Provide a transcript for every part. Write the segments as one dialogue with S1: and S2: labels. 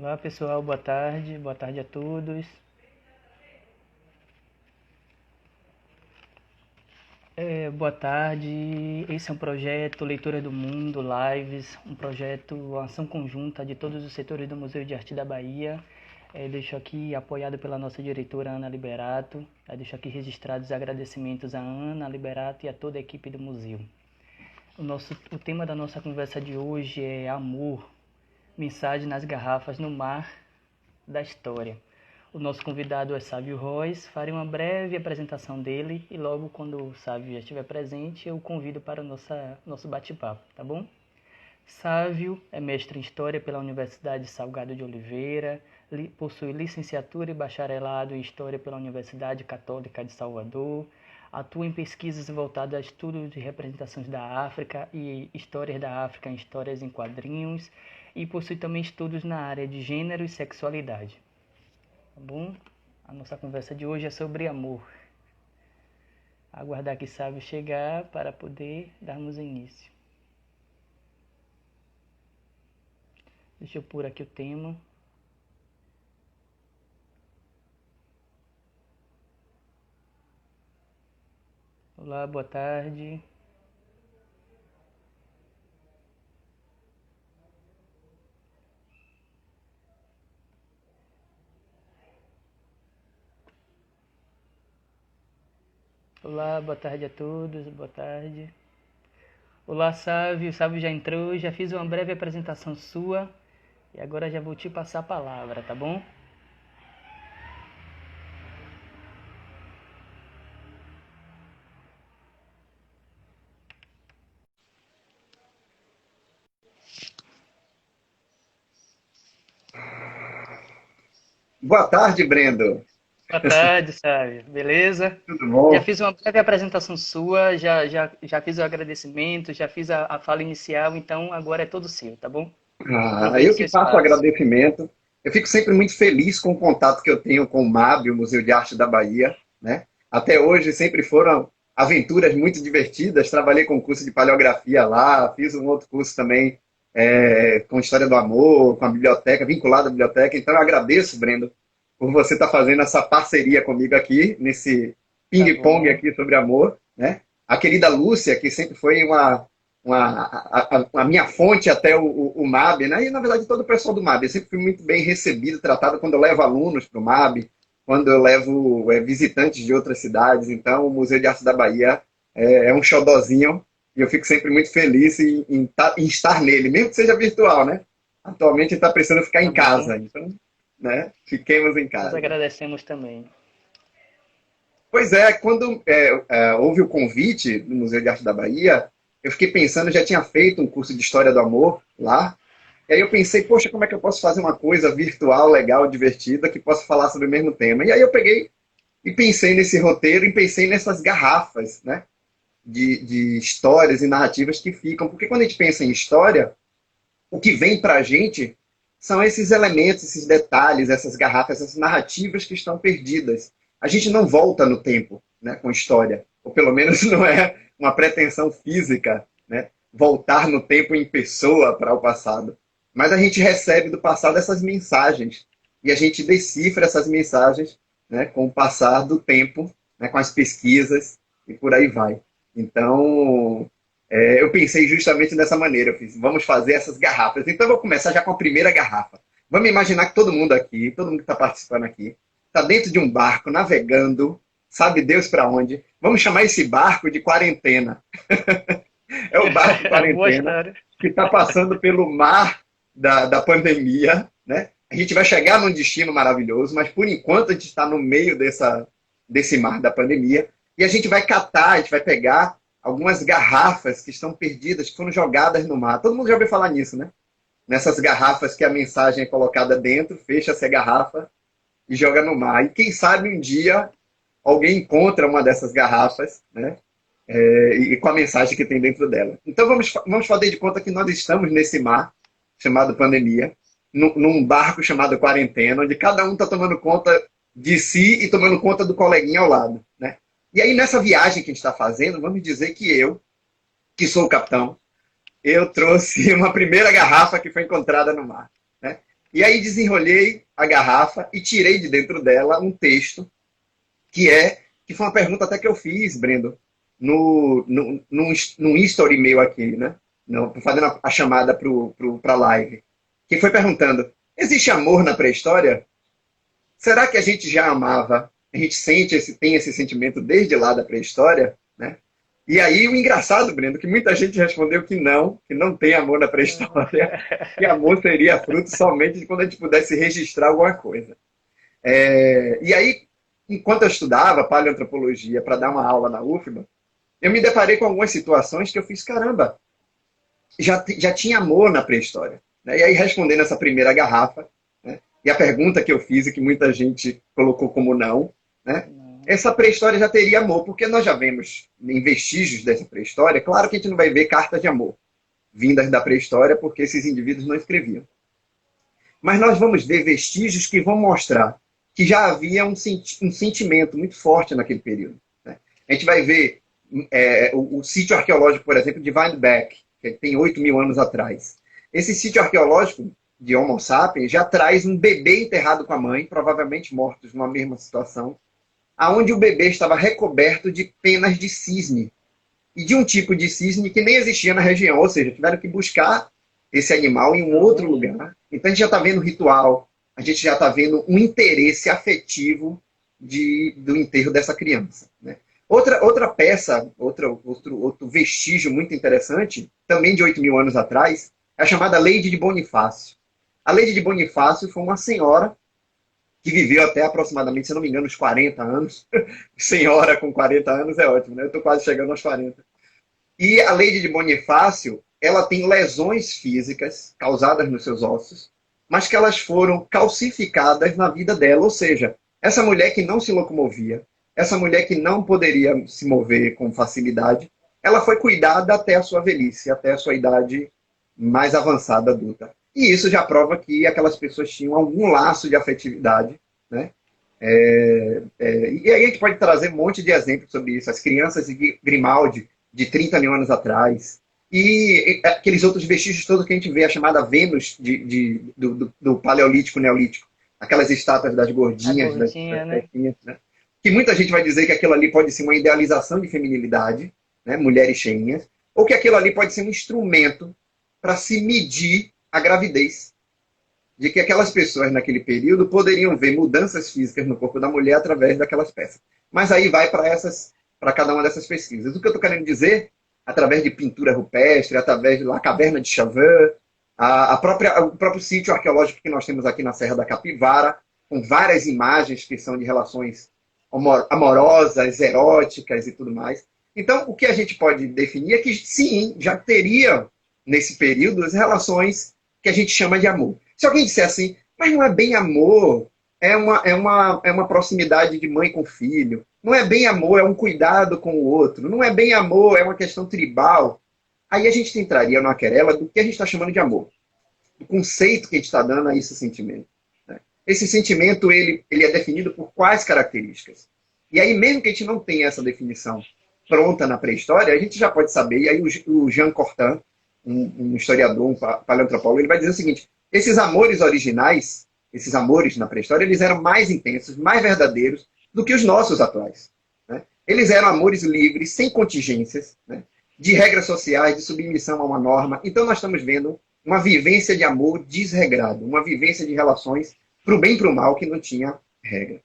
S1: Olá pessoal, boa tarde a todos. Boa tarde, esse é um projeto Leitura do Mundo, Lives, um projeto, uma ação conjunta de todos os setores do Museu de Arte da Bahia. Deixo aqui apoiado pela nossa diretora Ana Liberato. Deixo aqui registrados os agradecimentos a Ana Liberato e a toda a equipe do museu. O tema da nossa conversa de hoje é amor, mensagem nas garrafas no mar da história. O nosso convidado é Sávio Rois. Farei uma breve apresentação dele e logo quando o Sávio já estiver presente, eu o convido para o nosso bate-papo, tá bom? Sávio é mestre em História pela Universidade Salgado de Oliveira, possui licenciatura e bacharelado em História pela Universidade Católica de Salvador, atua em pesquisas voltadas a estudos de representações da África e histórias da África em histórias em quadrinhos e possui também estudos na área de gênero e sexualidade. Tá bom? A nossa conversa de hoje é sobre amor. Aguardar que Sávio chegar para poder darmos início. Deixa eu pôr aqui o tema. Olá, boa tarde. Olá, boa tarde a todos, boa tarde. Olá, Sávio. Sávio já entrou, já fiz uma breve apresentação sua e agora já vou te passar a palavra, tá bom?
S2: Boa tarde, Brendo.
S1: Boa tarde, Sávio. Beleza?
S2: Tudo
S1: Já
S2: bom?
S1: fiz uma breve apresentação sua, já fiz o agradecimento, já fiz a fala inicial, então agora é todo seu, tá bom?
S2: Eu
S1: Aproveite seu
S2: que faço o
S1: espaço.
S2: agradecimento. Eu fico sempre muito feliz com o contato que eu tenho com o MAB, o Museu de Arte da Bahia, né? Até hoje sempre foram aventuras muito divertidas. Trabalhei com curso de paleografia lá, fiz um outro curso também com História do Amor, com a biblioteca, vinculado à biblioteca. Então eu agradeço, Brendo, por você estar fazendo essa parceria comigo aqui, nesse
S1: Tá
S2: ping-pong
S1: bom.
S2: aqui sobre amor, né? A querida Lúcia, que sempre foi a minha fonte até o MAB, né? E na verdade todo o pessoal do MAB. Eu sempre fui muito bem recebido, tratado quando eu levo alunos para o MAB, quando eu levo visitantes de outras cidades. Então o Museu de Arte da Bahia é um xodózinho e eu fico sempre muito feliz em estar nele, mesmo que seja virtual, né? Atualmente está precisando ficar
S1: Tá
S2: em
S1: bom.
S2: casa, então, né? Fiquemos em
S1: Nós
S2: casa.
S1: agradecemos também.
S2: Pois é, quando houve o convite do Museu de Arte da Bahia, eu fiquei pensando, já tinha feito um curso de História do Amor lá, e aí eu pensei, poxa, como é que eu posso fazer uma coisa virtual, legal, divertida, que possa falar sobre o mesmo tema? E aí eu peguei e pensei nesse roteiro e pensei nessas garrafas, né, de histórias e narrativas que ficam. Porque quando a gente pensa em história, o que vem para a gente são esses elementos, esses detalhes, essas garrafas, essas narrativas que estão perdidas. A gente não volta no tempo, né, com história, ou pelo menos não é uma pretensão física, né, voltar no tempo em pessoa para o passado. Mas a gente recebe do passado essas mensagens e a gente decifra essas mensagens, né, com o passar do tempo, né, com as pesquisas e por aí vai. Então, eu pensei justamente dessa maneira. Eu fiz, vamos fazer essas garrafas. Então, eu vou começar já com a primeira garrafa. Vamos imaginar que todo mundo aqui, todo mundo que está participando aqui, está dentro de um barco, navegando, sabe Deus para onde. Vamos chamar esse barco de quarentena. É o barco
S1: Boa
S2: quarentena
S1: história.
S2: que está passando pelo mar da pandemia. Né? A gente vai chegar num destino maravilhoso, mas por enquanto a gente está no meio desse mar da pandemia. E a gente vai catar, a gente vai pegar algumas garrafas que estão perdidas, que foram jogadas no mar. Todo mundo já ouviu falar nisso, né? Nessas garrafas que a mensagem é colocada dentro, fecha-se a garrafa e joga no mar. E quem sabe um dia alguém encontra uma dessas garrafas, né? E com a mensagem que tem dentro dela. Então vamos fazer de conta que nós estamos nesse mar chamado pandemia, num barco chamado quarentena, onde cada um está tomando conta de si e tomando conta do coleguinha ao lado, né? E aí nessa viagem que a gente está fazendo, vamos dizer que eu, que sou o capitão, eu trouxe uma primeira garrafa que foi encontrada no mar, né? E aí desenrolhei a garrafa e tirei de dentro dela um texto que foi uma pergunta até que eu fiz, Brendo, num story meu aqui, né? No, fazendo a chamada para a live. Que foi perguntando: existe amor na pré-história? Será que a gente já amava? A gente tem esse sentimento desde lá da pré-história, né? E aí o engraçado, Brendo, que muita gente respondeu que não tem amor na pré-história, que amor seria fruto somente de quando a gente pudesse registrar alguma coisa. E aí, enquanto eu estudava paleoantropologia para dar uma aula na UFBA, eu me deparei com algumas situações que eu fiz, caramba, já tinha amor na pré-história. Né? E aí, respondendo essa primeira garrafa, né? E a pergunta que eu fiz e que muita gente colocou como não, né? Essa pré-história já teria amor, porque nós já vemos em vestígios dessa pré-história. Claro que a gente não vai ver cartas de amor vindas da pré-história, porque esses indivíduos não escreviam. Mas nós vamos ver vestígios que vão mostrar que já havia um sentimento muito forte naquele período. Né? A gente vai ver o sítio arqueológico, por exemplo, de Weinberg, que tem 8.000 anos atrás. Esse sítio arqueológico de Homo sapiens já traz um bebê enterrado com a mãe, provavelmente mortos numa mesma situação, aonde o bebê estava recoberto de penas de cisne, e de um tipo de cisne que nem existia na região, ou seja, tiveram que buscar esse animal em um outro lugar. Então a gente já está vendo ritual, a gente já está vendo um interesse afetivo do enterro dessa criança. Né? Outra peça, outro vestígio muito interessante, também de 8.000 anos atrás, é a chamada Lady de Bonifácio. A Lady de Bonifácio foi uma senhora que viveu até aproximadamente, se não me engano, uns 40 anos. Senhora com 40 anos é ótimo, né? Eu estou quase chegando aos 40. E a Lady de Bonifácio, ela tem lesões físicas causadas nos seus ossos, mas que elas foram calcificadas na vida dela. Ou seja, essa mulher que não se locomovia, essa mulher que não poderia se mover com facilidade, ela foi cuidada até a sua velhice, até a sua idade mais avançada, adulta. E isso já prova que aquelas pessoas tinham algum laço de afetividade, né? E aí a gente pode trazer um monte de exemplos sobre isso. As crianças de Grimaldi, de 30.000 anos atrás, e aqueles outros vestígios todos que a gente vê, a chamada Vênus do Paleolítico, Neolítico. Aquelas estátuas das gordinhas, das
S1: né?
S2: né? Que muita gente vai dizer que aquilo ali pode ser uma idealização de feminilidade, né? Mulheres cheinhas, ou que aquilo ali pode ser um instrumento para se medir a gravidez. De que aquelas pessoas naquele período poderiam ver mudanças físicas no corpo da mulher através daquelas peças. Mas aí vai para cada uma dessas pesquisas. O que eu estou querendo dizer, através de pintura rupestre, através da caverna de Chauvet, o próprio sítio arqueológico que nós temos aqui na Serra da Capivara, com várias imagens que são de relações amorosas, eróticas e tudo mais. Então, o que a gente pode definir é que, sim, já teria, nesse período, as relações que a gente chama de amor. Se alguém disser assim, mas não é bem amor, é uma proximidade de mãe com filho, não é bem amor, é um cuidado com o outro, não é bem amor, é uma questão tribal, aí a gente entraria na querela do que a gente está chamando de amor, do conceito que a gente está dando a esse sentimento. Né? Esse sentimento, ele é definido por quais características? E aí, mesmo que a gente não tenha essa definição pronta na pré-história, a gente já pode saber, e aí o Jean Cortin, um historiador, um paleoantropólogo, ele vai dizer o seguinte: esses amores originais, esses amores na pré-história, eles eram mais intensos, mais verdadeiros do que os nossos atuais. Né? Eles eram amores livres, sem contingências, né? De regras sociais, de submissão a uma norma. Então nós estamos vendo uma vivência de amor desregrado, uma vivência de relações para o bem e para o mal que não tinha regra.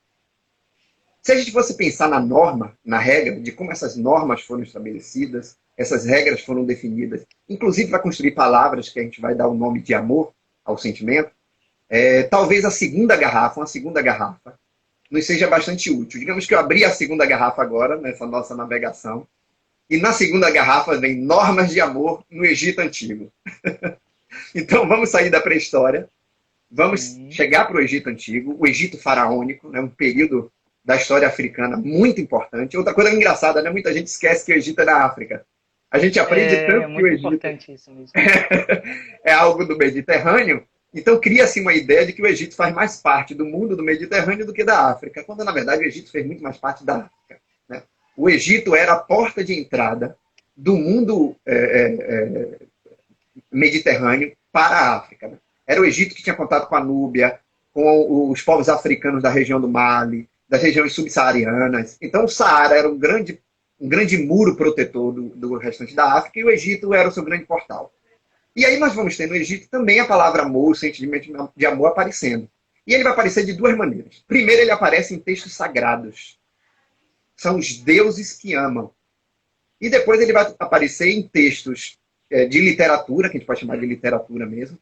S2: Se a gente fosse pensar na norma, na regra, de como essas normas foram estabelecidas, essas regras foram definidas, inclusive para construir palavras que a gente vai dar o nome de amor ao sentimento, talvez uma segunda garrafa, nos seja bastante útil. Digamos que eu abri a segunda garrafa agora, nessa nossa navegação, e na segunda garrafa vem normas de amor no Egito Antigo. Então vamos sair da pré-história, vamos chegar para o Egito Antigo, o Egito Faraônico, né, um período da história africana muito importante. Outra coisa engraçada, né? Muita gente esquece que o Egito é da África. A gente aprende tanto que o Egito
S1: isso mesmo.
S2: é algo do Mediterrâneo, então cria-se uma ideia de que o Egito faz mais parte do mundo do Mediterrâneo do que da África, quando na verdade o Egito fez muito mais parte da África. Né? O Egito era a porta de entrada do mundo mediterrâneo para a África. Né? Era o Egito que tinha contato com a Núbia, com os povos africanos da região do Mali, das regiões subsaarianas. Então o Saara era um grande muro protetor do restante da África e o Egito era o seu grande portal. E aí nós vamos ter no Egito também a palavra amor, o sentimento de amor aparecendo. E ele vai aparecer de duas maneiras. Primeiro, ele aparece em textos sagrados. São os deuses que amam. E depois ele vai aparecer em textos de literatura, que a gente pode chamar de literatura mesmo,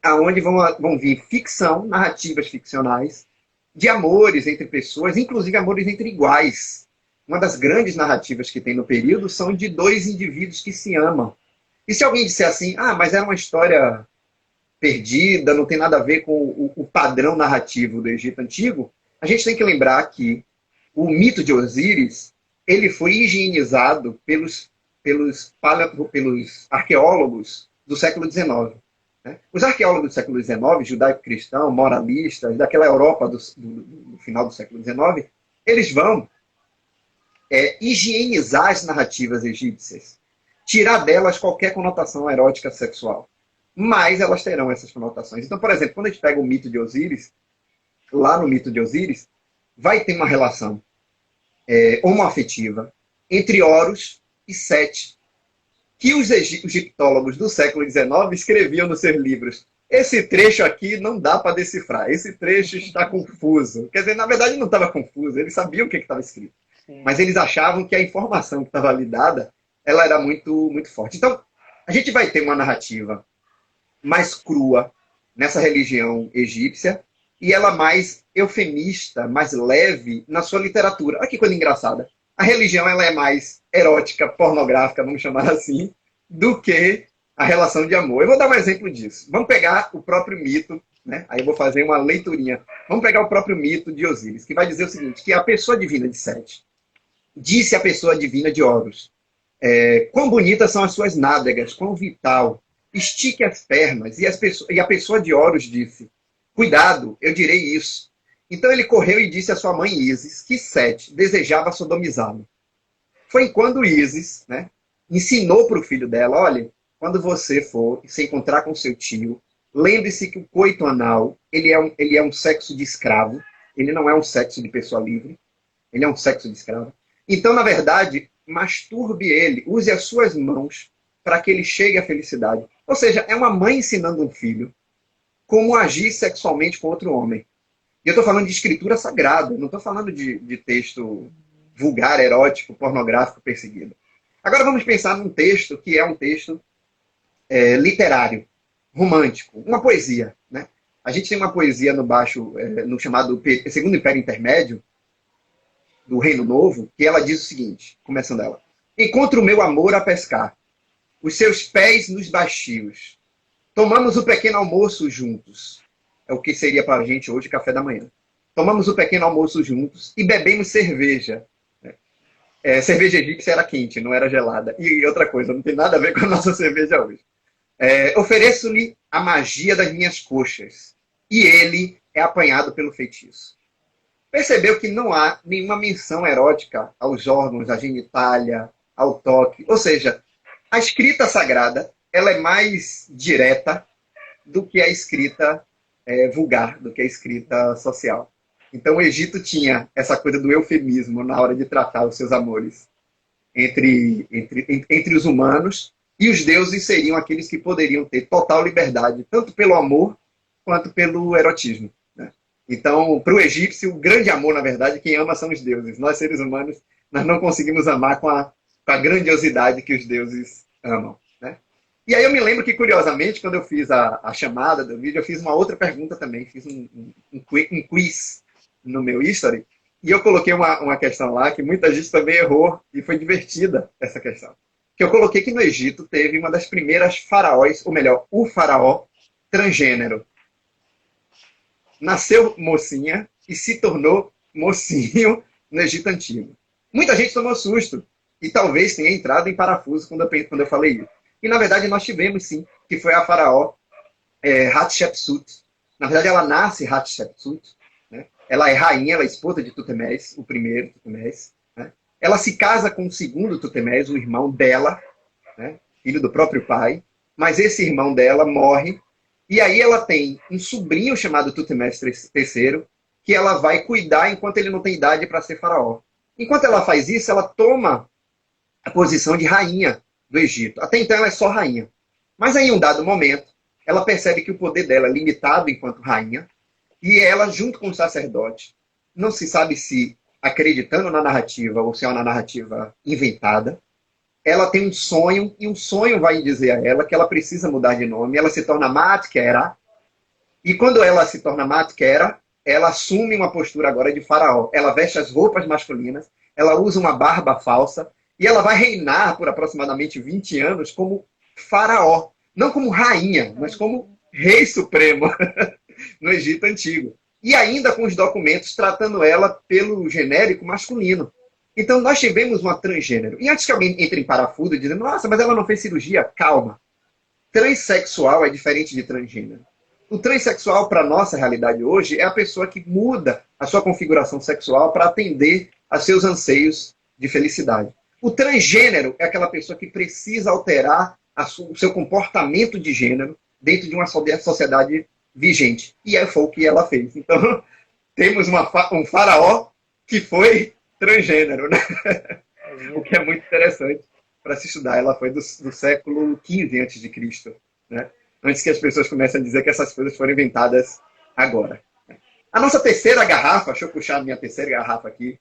S2: aonde vão vir ficção, narrativas ficcionais, de amores entre pessoas, inclusive amores entre iguais. Uma das grandes narrativas que tem no período são de dois indivíduos que se amam. E se alguém disser assim, mas era uma história perdida, não tem nada a ver com o padrão narrativo do Egito Antigo, a gente tem que lembrar que o mito de Osíris, ele foi higienizado pelos arqueólogos do século XIX. Né? Os arqueólogos do século XIX, judaico-cristão, moralistas, daquela Europa do final do século XIX, eles vão higienizar as narrativas egípcias, tirar delas qualquer conotação erótica sexual. Mas elas terão essas conotações. Então, por exemplo, quando a gente pega o mito de Osíris, lá no mito de Osíris, vai ter uma relação homoafetiva entre Horus e Sete, que os egiptólogos do século XIX escreviam nos seus livros. Esse trecho aqui não dá para decifrar, esse trecho está confuso. Quer dizer, na verdade não estava confuso, eles sabiam o que estava escrito. Sim. Mas eles achavam que a informação que estava ali dada, ela era muito, muito forte. Então, a gente vai ter uma narrativa mais crua nessa religião egípcia, e ela mais eufemista, mais leve na sua literatura. Olha que coisa engraçada. A religião ela é mais erótica, pornográfica, vamos chamar assim, do que a relação de amor. Eu vou dar um exemplo disso. Vamos pegar o próprio mito, né? Aí eu vou fazer uma leiturinha. Vamos pegar o próprio mito de Osíris, que vai dizer o seguinte, que a pessoa divina de Sete disse à pessoa divina de Horus, quão bonitas são as suas nádegas, quão vital, estique as pernas. E a pessoa de Horus disse, cuidado, eu direi isso. Então ele correu e disse à sua mãe Ísis que Sete desejava sodomizá-lo. Foi quando Ísis, né, ensinou para o filho dela, olha, quando você for se encontrar com seu tio, lembre-se que o coito anal, ele é um sexo de escravo, ele não é um sexo de pessoa livre, ele é um sexo de escravo. Então, na verdade, masturbe ele, use as suas mãos para que ele chegue à felicidade. Ou seja, é uma mãe ensinando um filho como agir sexualmente com outro homem. E eu estou falando de escritura sagrada, não estou falando de texto vulgar, erótico, pornográfico, perseguido. Agora vamos pensar num texto que é um texto literário, romântico, uma poesia. Né? A gente tem uma poesia no chamado Segundo Império Intermédio, do Reino Novo, que ela diz o seguinte, começando ela. Encontro o meu amor a pescar, os seus pés nos baixios. Tomamos o pequeno almoço juntos. É o que seria para a gente hoje café da manhã. Tomamos o pequeno almoço juntos e bebemos cerveja. Cerveja egípcia era quente, não era gelada. E outra coisa, não tem nada a ver com a nossa cerveja hoje. Ofereço-lhe a magia das minhas coxas. E ele é apanhado pelo feitiço. Percebeu que não há nenhuma menção erótica aos órgãos, à genitália, ao toque. Ou seja, a escrita sagrada ela é mais direta do que a escrita vulgar, do que a escrita social. Então o Egito tinha essa coisa do eufemismo na hora de tratar os seus amores entre os humanos, e os deuses seriam aqueles que poderiam ter total liberdade, tanto pelo amor quanto pelo erotismo. Né? Então, para o egípcio, o grande amor, na verdade, quem ama são os deuses. Nós, seres humanos, nós não conseguimos amar com a grandiosidade que os deuses amam. Né? E aí eu me lembro que, curiosamente, quando eu fiz a chamada do vídeo, eu fiz uma outra pergunta também, fiz um quiz no meu history, e eu coloquei uma questão lá que muita gente também errou, e foi divertida essa questão. Que eu coloquei que no Egito teve uma das primeiras faraós, ou melhor, o faraó transgênero. Nasceu mocinha e se tornou mocinho no Egito Antigo. Muita gente tomou susto, e talvez tenha entrado em parafuso quando eu falei isso. E, na verdade, nós tivemos, sim, que foi a faraó Hatshepsut. Na verdade, ela nasce Hatshepsut. Né? Ela é rainha, ela é esposa de Tutemés, o primeiro Tutemés. Né? Ela se casa com o segundo Tutemés, o irmão dela, né? Filho do próprio pai. Mas esse irmão dela morre E aí ela tem um sobrinho chamado Tutmés III, que ela vai cuidar enquanto ele não tem idade para ser faraó. Enquanto ela faz isso, ela toma a posição de rainha do Egito. Até então ela é só rainha. Mas aí, em um dado momento, ela percebe que o poder dela é limitado enquanto rainha, e ela, junto com o sacerdote, não se sabe se acreditando na narrativa ou se é uma narrativa inventada, ela tem um sonho, e um sonho vai dizer a ela que ela precisa mudar de nome. Ela se torna Matkera, e quando ela se torna Matkera, ela assume uma postura agora de faraó. Ela veste as roupas masculinas, ela usa uma barba falsa, e ela vai reinar por aproximadamente 20 anos como faraó. Não como rainha, mas como rei supremo no Egito Antigo. E ainda com os documentos tratando ela pelo genérico masculino. Então nós tivemos uma transgênero. E antes que alguém entre em parafuso dizendo, nossa, mas ela não fez cirurgia, calma. Transsexual é diferente de transgênero. O transexual, para a nossa realidade hoje, é a pessoa que muda a sua configuração sexual para atender a seus anseios de felicidade. O transgênero é aquela pessoa que precisa alterar o seu comportamento de gênero dentro de uma sociedade vigente. E foi o que ela fez. Então, temos um faraó que foi transgênero, né? O que é muito interessante para se estudar. Ela foi do século XV a.C., né? Antes que as pessoas comecem a dizer que essas coisas foram inventadas agora. A nossa terceira garrafa, deixa eu puxar a minha terceira garrafa aqui,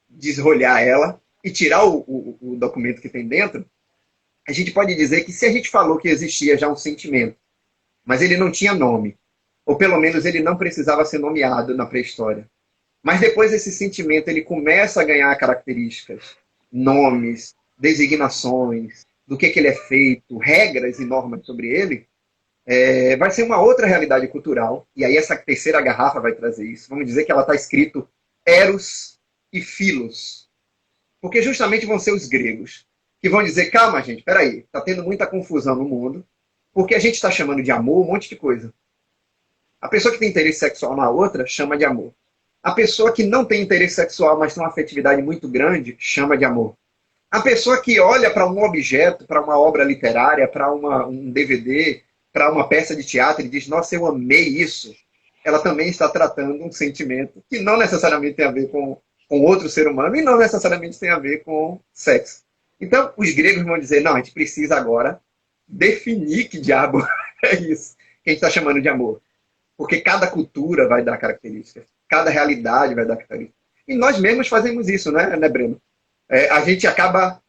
S2: desrolhar ela e tirar o documento que tem dentro, a gente pode dizer que se a gente falou que existia já um sentimento, mas ele não tinha nome, ou pelo menos ele não precisava ser nomeado na pré-história, mas depois esse sentimento ele começa a ganhar características, nomes, designações, do que ele é feito, regras e normas sobre ele, vai ser uma outra realidade cultural, e aí essa terceira garrafa vai trazer isso. Vamos dizer que ela está escrito Eros e Philos, porque justamente vão ser os gregos, que vão dizer, calma gente, peraí, está tendo muita confusão no mundo, porque a gente está chamando de amor um monte de coisa. A pessoa que tem interesse sexual na outra, chama de amor. A pessoa que não tem interesse sexual, mas tem uma afetividade muito grande, chama de amor. A pessoa que olha para um objeto, para uma obra literária, para um DVD, para uma peça de teatro e diz, nossa, eu amei isso, ela também está tratando um sentimento que não necessariamente tem a ver com outro ser humano e não necessariamente tem a ver com sexo. Então, os gregos vão dizer, não, a gente precisa agora definir que diabo é isso que a gente está chamando de amor. Porque cada cultura vai dar características, cada realidade vai dar características. E nós mesmos fazemos isso, né Breno? A gente acaba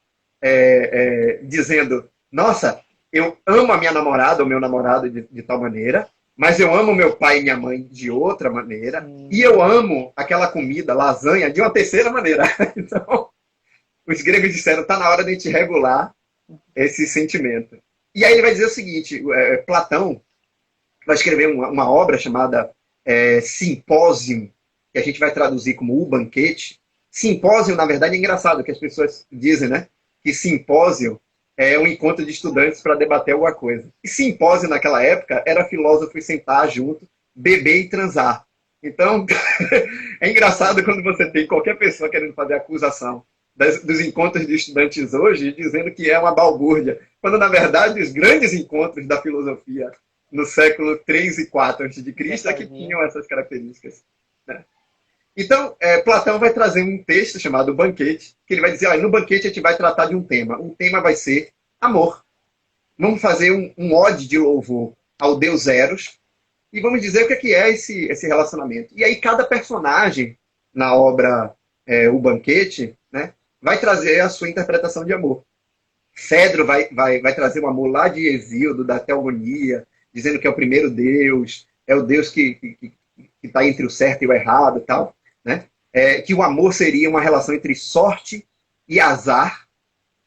S2: dizendo, nossa, eu amo a minha namorada ou meu namorado de tal maneira, mas eu amo meu pai e minha mãe de outra maneira, e eu amo aquela comida, lasanha, de uma terceira maneira. Então, os gregos disseram, está na hora de a gente regular esse sentimento. E aí ele vai dizer o seguinte, Platão vai escrever uma obra chamada Simpósio, que a gente vai traduzir como O Banquete. Simpósio, na verdade, é engraçado, que as pessoas dizem, né? Que simpósio é um encontro de estudantes para debater alguma coisa. E simpósio, naquela época, era filósofos sentar junto, beber e transar. Então, é engraçado quando você tem qualquer pessoa querendo fazer acusação dos encontros de estudantes hoje, dizendo que é uma balbúrdia, quando, na verdade, os grandes encontros da filosofia no século 3 e 4 a.C. é que tinham essas características, né? Então, Platão vai trazer um texto chamado O Banquete, que ele vai dizer, olha, no banquete a gente vai tratar de um tema. O tema vai ser amor. Vamos fazer um ode de louvor ao deus Eros e vamos dizer o que é esse relacionamento. E aí cada personagem na obra O Banquete, né, vai trazer a sua interpretação de amor. Fedro vai trazer um amor lá de Hesíodo, da Teogonia, dizendo que é o primeiro deus, é o deus que está entre o certo e o errado e tal. Né? Que o amor seria uma relação entre sorte e azar,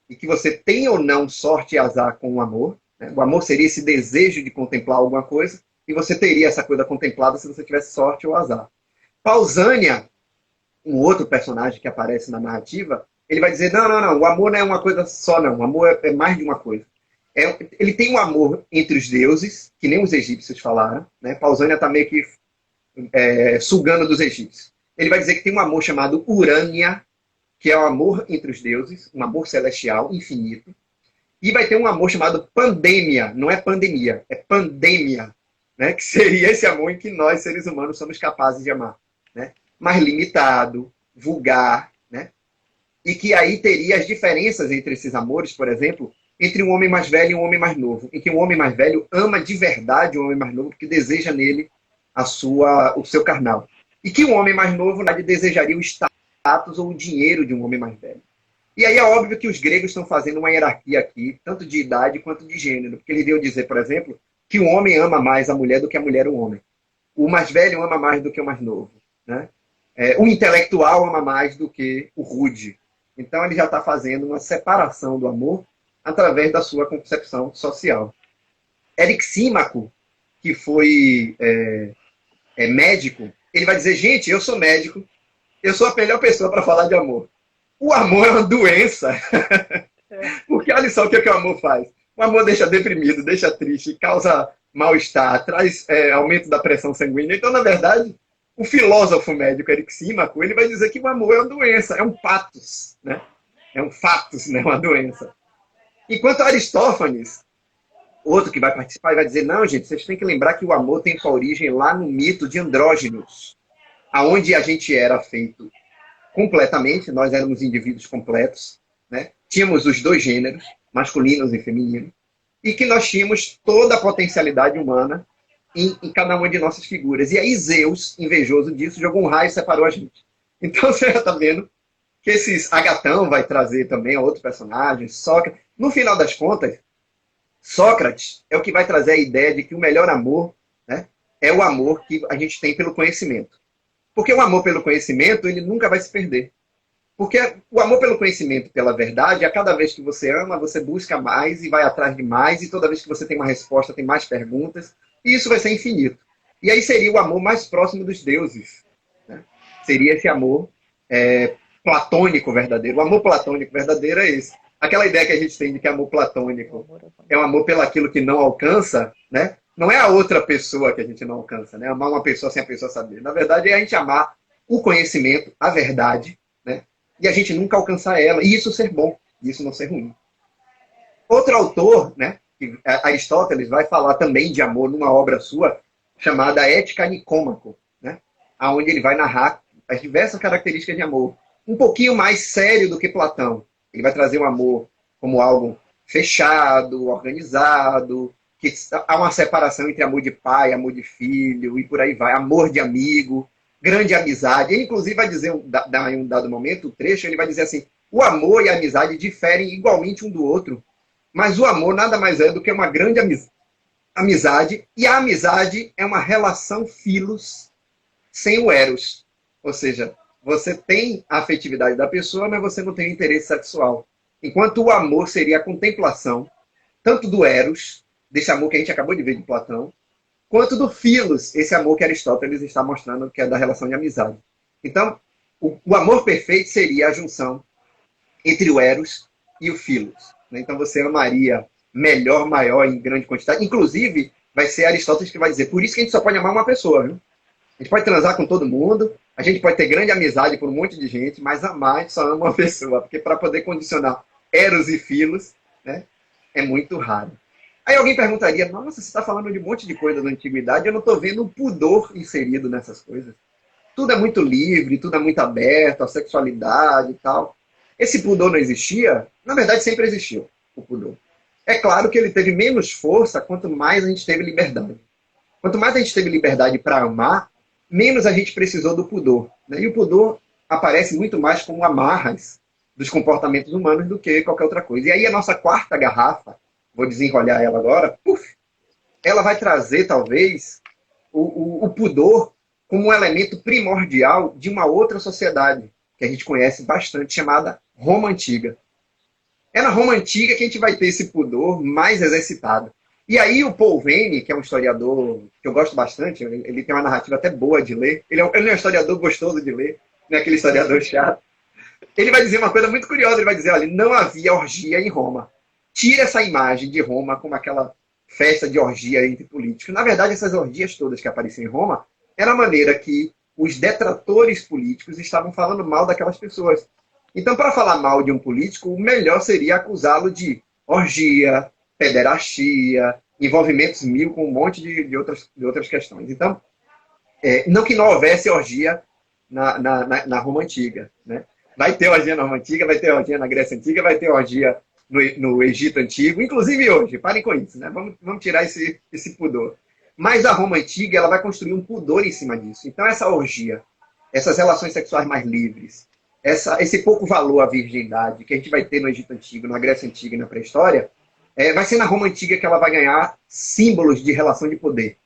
S2: e que você tem ou não sorte e azar com o amor. Né? O amor seria esse desejo de contemplar alguma coisa, e você teria essa coisa contemplada se você tivesse sorte ou azar. Pausânia, um outro personagem que aparece na narrativa, ele vai dizer, não, o amor não é uma coisa só, não. O amor é mais de uma coisa. Ele tem um amor entre os deuses, que nem os egípcios falaram. Né? Pausânia está meio que sugando dos egípcios. Ele vai dizer que tem um amor chamado Urânia, que é o amor entre os deuses, um amor celestial, infinito. E vai ter um amor chamado Pandemia, não é pandemia, é pandemia, né? Que seria esse amor em que nós, seres humanos, somos capazes de amar, né? Mais limitado, vulgar, né? E que aí teria as diferenças entre esses amores, por exemplo, entre um homem mais velho e um homem mais novo, em que um homem mais velho ama de verdade o homem mais novo, porque deseja nele o seu carnal. E que um homem mais novo, na verdade, desejaria o status ou o dinheiro de um homem mais velho. E aí é óbvio que os gregos estão fazendo uma hierarquia aqui, tanto de idade quanto de gênero, porque eles iam dizer, por exemplo, que o homem ama mais a mulher do que a mulher o homem. O mais velho ama mais do que o mais novo, né? O intelectual ama mais do que o rude. Então ele já está fazendo uma separação do amor através da sua concepção social. Erixímaco, que foi médico, ele vai dizer, gente, eu sou médico, eu sou a melhor pessoa para falar de amor. O amor é uma doença. Porque olha só o que o amor faz. O amor deixa deprimido, deixa triste, causa mal-estar, traz aumento da pressão sanguínea. Então, na verdade, o filósofo médico Erixímaco, ele vai dizer que o amor é uma doença, é um patos, né? É um fatos, né? Uma doença. Enquanto Aristófanes, outro que vai participar, vai dizer, não, gente, vocês têm que lembrar que o amor tem sua origem lá no mito de Andrógenos, aonde a gente era feito completamente, nós éramos indivíduos completos, né? Tínhamos os dois gêneros, masculinos e feminino, e que nós tínhamos toda a potencialidade humana em cada uma de nossas figuras. E aí Zeus, invejoso disso, jogou um raio e separou a gente. Então você já está vendo que Agatão vai trazer também outro personagem, Sócrates. No final das contas, Sócrates é o que vai trazer a ideia de que o melhor amor, né, é o amor que a gente tem pelo conhecimento. Porque o amor pelo conhecimento, ele nunca vai se perder. Porque o amor pelo conhecimento, pela verdade, a cada vez que você ama, você busca mais e vai atrás de mais, e toda vez que você tem uma resposta, tem mais perguntas, e isso vai ser infinito. E aí seria o amor mais próximo dos deuses, né? Seria esse amor platônico verdadeiro. O amor platônico verdadeiro é esse. Aquela ideia que a gente tem de que amor platônico é um amor pelo aquilo que não alcança, né? Não é a outra pessoa que a gente não alcança, né? Amar uma pessoa sem a pessoa saber. Na verdade, é a gente amar o conhecimento, a verdade, né? E a gente nunca alcançar ela. E isso ser bom, e isso não ser ruim. Outro autor, né? Aristóteles vai falar também de amor numa obra sua, chamada Ética Nicômaco, né? Onde ele vai narrar as diversas características de amor. Um pouquinho mais sério do que Platão. Ele vai trazer o amor como algo fechado, organizado, que há uma separação entre amor de pai, amor de filho, e por aí vai, amor de amigo, grande amizade. Ele, inclusive, vai dizer, em um dado momento, o trecho, ele vai dizer assim, o amor e a amizade diferem igualmente um do outro, mas o amor nada mais é do que uma grande amizade, e a amizade é uma relação filos sem o eros. Ou seja, você tem a afetividade da pessoa, mas você não tem interesse sexual. Enquanto o amor seria a contemplação, tanto do eros, desse amor que a gente acabou de ver de Platão, quanto do filos, esse amor que Aristóteles está mostrando, que é da relação de amizade. Então, o amor perfeito seria a junção entre o eros e o filos. Então você amaria melhor, maior, em grande quantidade. Inclusive, vai ser Aristóteles que vai dizer, por isso que a gente só pode amar uma pessoa, viu? A gente pode transar com todo mundo, a gente pode ter grande amizade por um monte de gente, mas amar a gente só ama uma pessoa, porque para poder condicionar eros e filos, né, é muito raro. Aí alguém perguntaria, nossa, você está falando de um monte de coisa da antiguidade, eu não estou vendo o pudor inserido nessas coisas. Tudo é muito livre, tudo é muito aberto, a sexualidade e tal. Esse pudor não existia? Na verdade, sempre existiu o pudor. É claro que ele teve menos força quanto mais a gente teve liberdade. Quanto mais a gente teve liberdade para amar, menos a gente precisou do pudor, né? E o pudor aparece muito mais como amarras dos comportamentos humanos do que qualquer outra coisa. E aí a nossa quarta garrafa, vou desenrolar ela agora, ela vai trazer, talvez, o pudor como um elemento primordial de uma outra sociedade, que a gente conhece bastante, chamada Roma Antiga. É na Roma Antiga que a gente vai ter esse pudor mais exercitado. E aí o Paul Veyne, que é um historiador que eu gosto bastante, ele tem uma narrativa até boa de ler, ele é um historiador gostoso de ler, não é aquele historiador chato. Ele vai dizer uma coisa muito curiosa, ele vai dizer, olha, não havia orgia em Roma. Tira essa imagem de Roma como aquela festa de orgia entre políticos. Na verdade, essas orgias todas que apareciam em Roma era a maneira que os detratores políticos estavam falando mal daquelas pessoas. Então, para falar mal de um político, o melhor seria acusá-lo de orgia, pederastia, envolvimentos mil com um monte de outras questões. Então, não que não houvesse orgia na Roma Antiga, né? Vai ter orgia na Roma Antiga, vai ter orgia na Grécia Antiga, vai ter orgia no Egito Antigo, inclusive hoje. Parem com isso, né? Vamos tirar esse pudor. Mas a Roma Antiga, ela vai construir um pudor em cima disso. Então, essa orgia, essas relações sexuais mais livres, esse pouco valor à virgindade que a gente vai ter no Egito Antigo, na Grécia Antiga e na pré-história, vai ser na Roma Antiga que ela vai ganhar símbolos de relação de poder.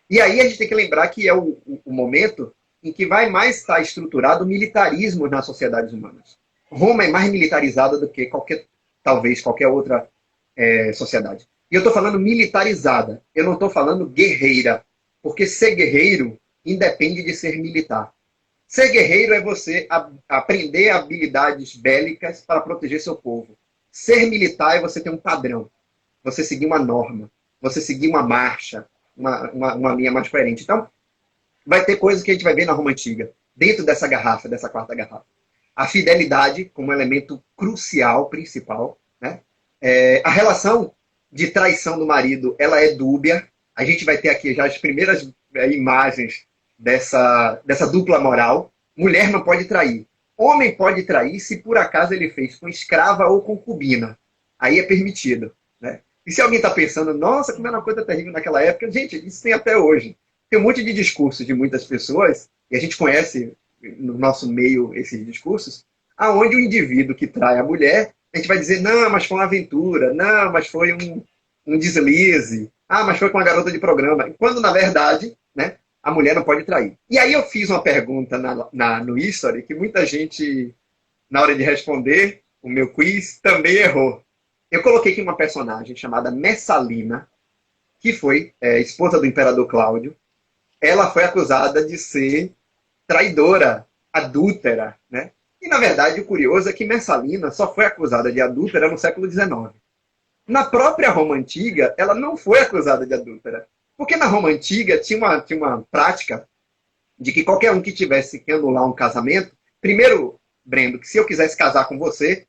S2: E aí a gente tem que lembrar que é o momento em que vai mais estar estruturado o militarismo nas sociedades humanas. Roma é mais militarizada do que talvez qualquer outra sociedade. E eu estou falando militarizada, eu não estou falando guerreira, porque ser guerreiro independe de ser militar. Ser guerreiro é você aprender habilidades bélicas para proteger seu povo. Ser militar é você ter um padrão, você seguir uma norma, você seguir uma marcha, uma linha mais coerente. Então, vai ter coisas que a gente vai ver na Roma Antiga, dentro dessa garrafa, dessa quarta garrafa. A fidelidade como elemento crucial, principal, né? A relação de traição do marido, ela é dúbia. A gente vai ter aqui já as primeiras imagens dessa dupla moral. Mulher não pode trair. Homem pode trair se por acaso ele fez com escrava ou concubina. Aí é permitido, né? E se alguém está pensando, nossa, como era uma coisa terrível naquela época, gente, isso tem até hoje. Tem um monte de discursos de muitas pessoas, e a gente conhece no nosso meio esses discursos, aonde o indivíduo que trai a mulher, a gente vai dizer, não, mas foi uma aventura, não, mas foi um deslize, mas foi com uma garota de programa. Quando, na verdade, né, a mulher não pode trair. E aí eu fiz uma pergunta no History, que muita gente, na hora de responder o meu quiz, também errou. Eu coloquei aqui uma personagem chamada Messalina, que foi esposa do imperador Cláudio. Ela foi acusada de ser traidora, adúltera, né? E, na verdade, o curioso é que Messalina só foi acusada de adúltera no século XIX. Na própria Roma Antiga, ela não foi acusada de adúltera. Porque na Roma Antiga tinha uma prática de que qualquer um que tivesse que anular um casamento, primeiro, Brendo, que se eu quisesse casar com você,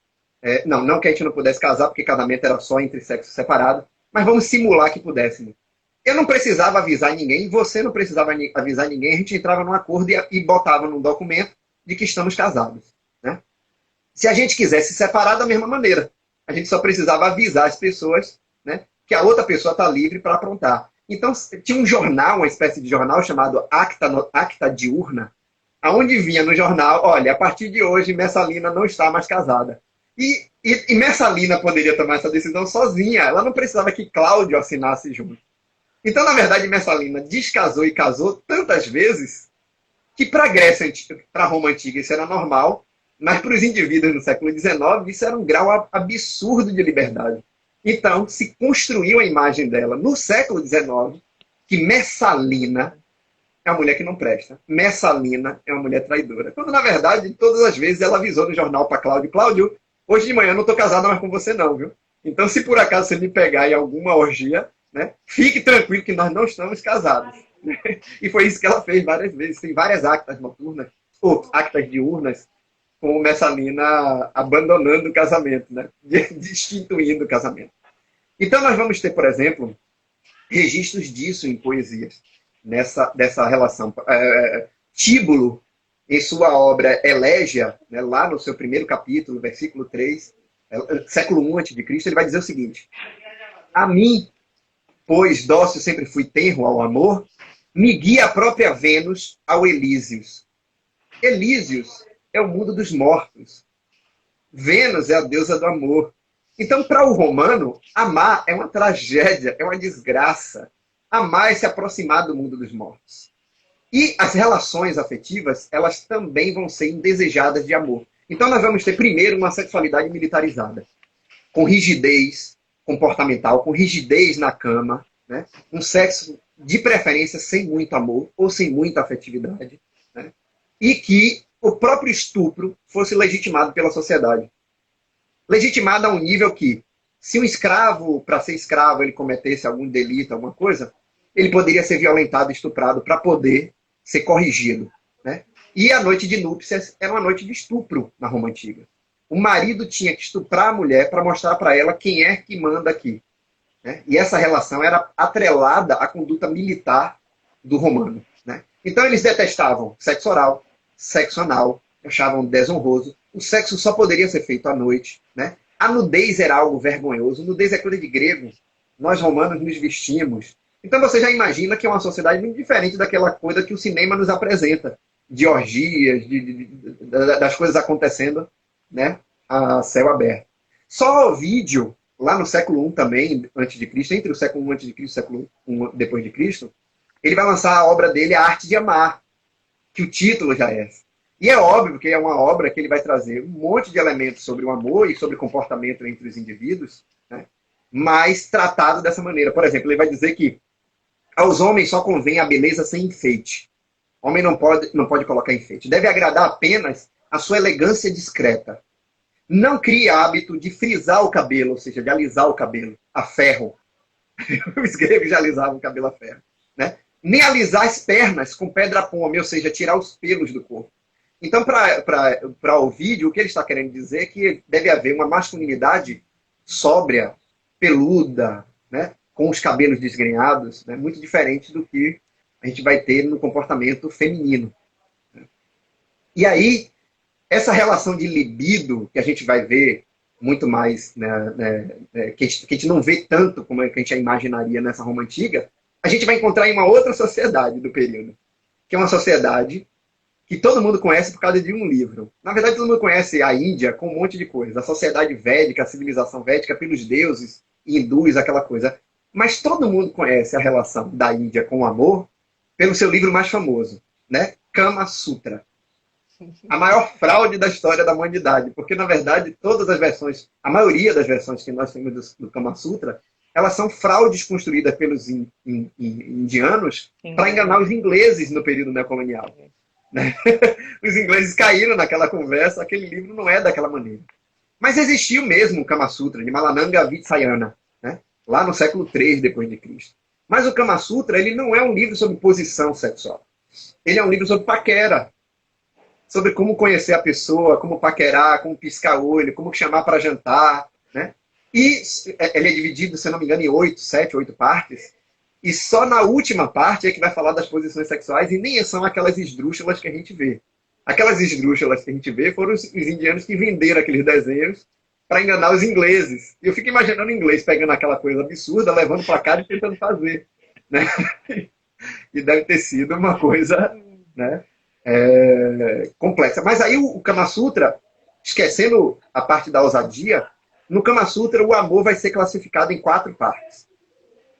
S2: não que a gente não pudesse casar, porque casamento era só entre sexos separados, mas vamos simular que pudéssemos. Eu não precisava avisar ninguém, você não precisava avisar ninguém, a gente entrava num acordo e botava num documento de que estamos casados, né? Se a gente quisesse se separar da mesma maneira, a gente só precisava avisar as pessoas, né, que a outra pessoa está livre para aprontar. Então, tinha um jornal, uma espécie de jornal chamado Acta Diurna, aonde vinha no jornal, olha, a partir de hoje, Messalina não está mais casada. E Messalina poderia tomar essa decisão sozinha, ela não precisava que Cláudio assinasse junto. Então, na verdade, Messalina descasou e casou tantas vezes que para a Grécia, para a Roma Antiga, isso era normal, mas para os indivíduos no século XIX, isso era um grau absurdo de liberdade. Então, se construiu a imagem dela no século XIX, que Messalina é uma mulher que não presta. Messalina é uma mulher traidora. Quando, na verdade, todas as vezes ela avisou no jornal para Cláudio, Cláudio, hoje de manhã eu não estou casada mais com você não, viu? Então, se por acaso você me pegar em alguma orgia, né, fique tranquilo que nós não estamos casados. E foi isso que ela fez várias vezes. Tem várias actas noturnas, ou actas diurnas, com Messalina abandonando o casamento, né? Destituindo o casamento. Então nós vamos ter, por exemplo, registros disso em poesias, dessa relação. Tíbulo, em sua obra Elégia, né, lá no seu primeiro capítulo, versículo 3, século I a.C., ele vai dizer o seguinte: a mim, pois dócil sempre fui tenro ao amor, me guia a própria Vênus ao Elísios. Elísios é o mundo dos mortos. Vênus é a deusa do amor. Então, para o romano, amar é uma tragédia, é uma desgraça. Amar é se aproximar do mundo dos mortos. E as relações afetivas, elas também vão ser indesejadas de amor. Então, nós vamos ter, primeiro, uma sexualidade militarizada, com rigidez comportamental, com rigidez na cama, né? Um sexo, de preferência, sem muito amor ou sem muita afetividade, né? E que o próprio estupro fosse legitimado pela sociedade. Legitimado a um nível que, se um escravo, para ser escravo, ele cometesse algum delito, alguma coisa, ele poderia ser violentado, estuprado, para poder ser corrigido, né? E a noite de núpcias era uma noite de estupro na Roma Antiga. O marido tinha que estuprar a mulher para mostrar para ela quem é que manda aqui. né? E essa relação era atrelada à conduta militar do romano, né? Então eles detestavam sexo oral, sexo anal, achavam desonroso. O sexo só poderia ser feito à noite, né? A nudez era algo vergonhoso. Nudez é coisa de grego. Nós romanos nos vestimos. Então você já imagina que é uma sociedade muito diferente daquela coisa que o cinema nos apresenta, de orgias, das coisas acontecendo, né, a céu aberto. Só Ovídio, lá no século I também, antes de Cristo, entre o século I antes de Cristo e o século I depois de Cristo, ele vai lançar a obra dele, A Arte de Amar, que o título já é. E é óbvio que é uma obra que ele vai trazer um monte de elementos sobre o amor e sobre o comportamento entre os indivíduos, né, mas tratado dessa maneira. Por exemplo, ele vai dizer que aos homens só convém a beleza sem enfeite. O homem não pode colocar enfeite. Deve agradar apenas a sua elegância discreta. Não crie hábito de frisar o cabelo, ou seja, de alisar o cabelo a ferro. Os gregos já alisavam o cabelo a ferro, né? Nem alisar as pernas com pedra pome, ou seja, tirar os pelos do corpo. Então, para Ovídio, o que ele está querendo dizer é que deve haver uma masculinidade sóbria, peluda, né? Com os cabelos desgrenhados, né? Muito diferente do que a gente vai ter no comportamento feminino. E aí, essa relação de libido, que a gente vai ver muito mais, que a gente não vê tanto como a gente imaginaria nessa Roma Antiga, a gente vai encontrar em uma outra sociedade do período, que é uma sociedade que todo mundo conhece por causa de um livro. Na verdade, todo mundo conhece a Índia com um monte de coisa. A sociedade védica, a civilização védica, pelos deuses hindus, aquela coisa. Mas todo mundo conhece a relação da Índia com o amor pelo seu livro mais famoso, né? Kama Sutra. A maior fraude da história da humanidade, porque, na verdade, todas as versões, a maioria das versões que nós temos do Kama Sutra, elas são fraudes construídas pelos indianos para enganar os ingleses no período neocolonial. Né? Os ingleses caíram naquela conversa, aquele livro não é daquela maneira. Mas existiu mesmo o Kama Sutra, de Malananga Vitsayana, né? Lá no século III depois de Cristo. Mas o Kama Sutra, ele não é um livro sobre posição sexual. Ele é um livro sobre paquera. Sobre como conhecer a pessoa, como paquerar, como piscar olho, como chamar para jantar, né? E ele é dividido, se não me engano, em 8, 7, 8 partes. E só na última parte é que vai falar das posições sexuais e nem são aquelas esdrúxulas que a gente vê. Aquelas esdrúxulas que a gente vê foram os indianos que venderam aqueles desenhos para enganar os ingleses. E eu fico imaginando o inglês pegando aquela coisa absurda, levando para cá e tentando fazer, né? E deve ter sido uma coisa, né, complexa. Mas aí o Kama Sutra, esquecendo a parte da ousadia, no Kama Sutra o amor vai ser classificado em 4 partes.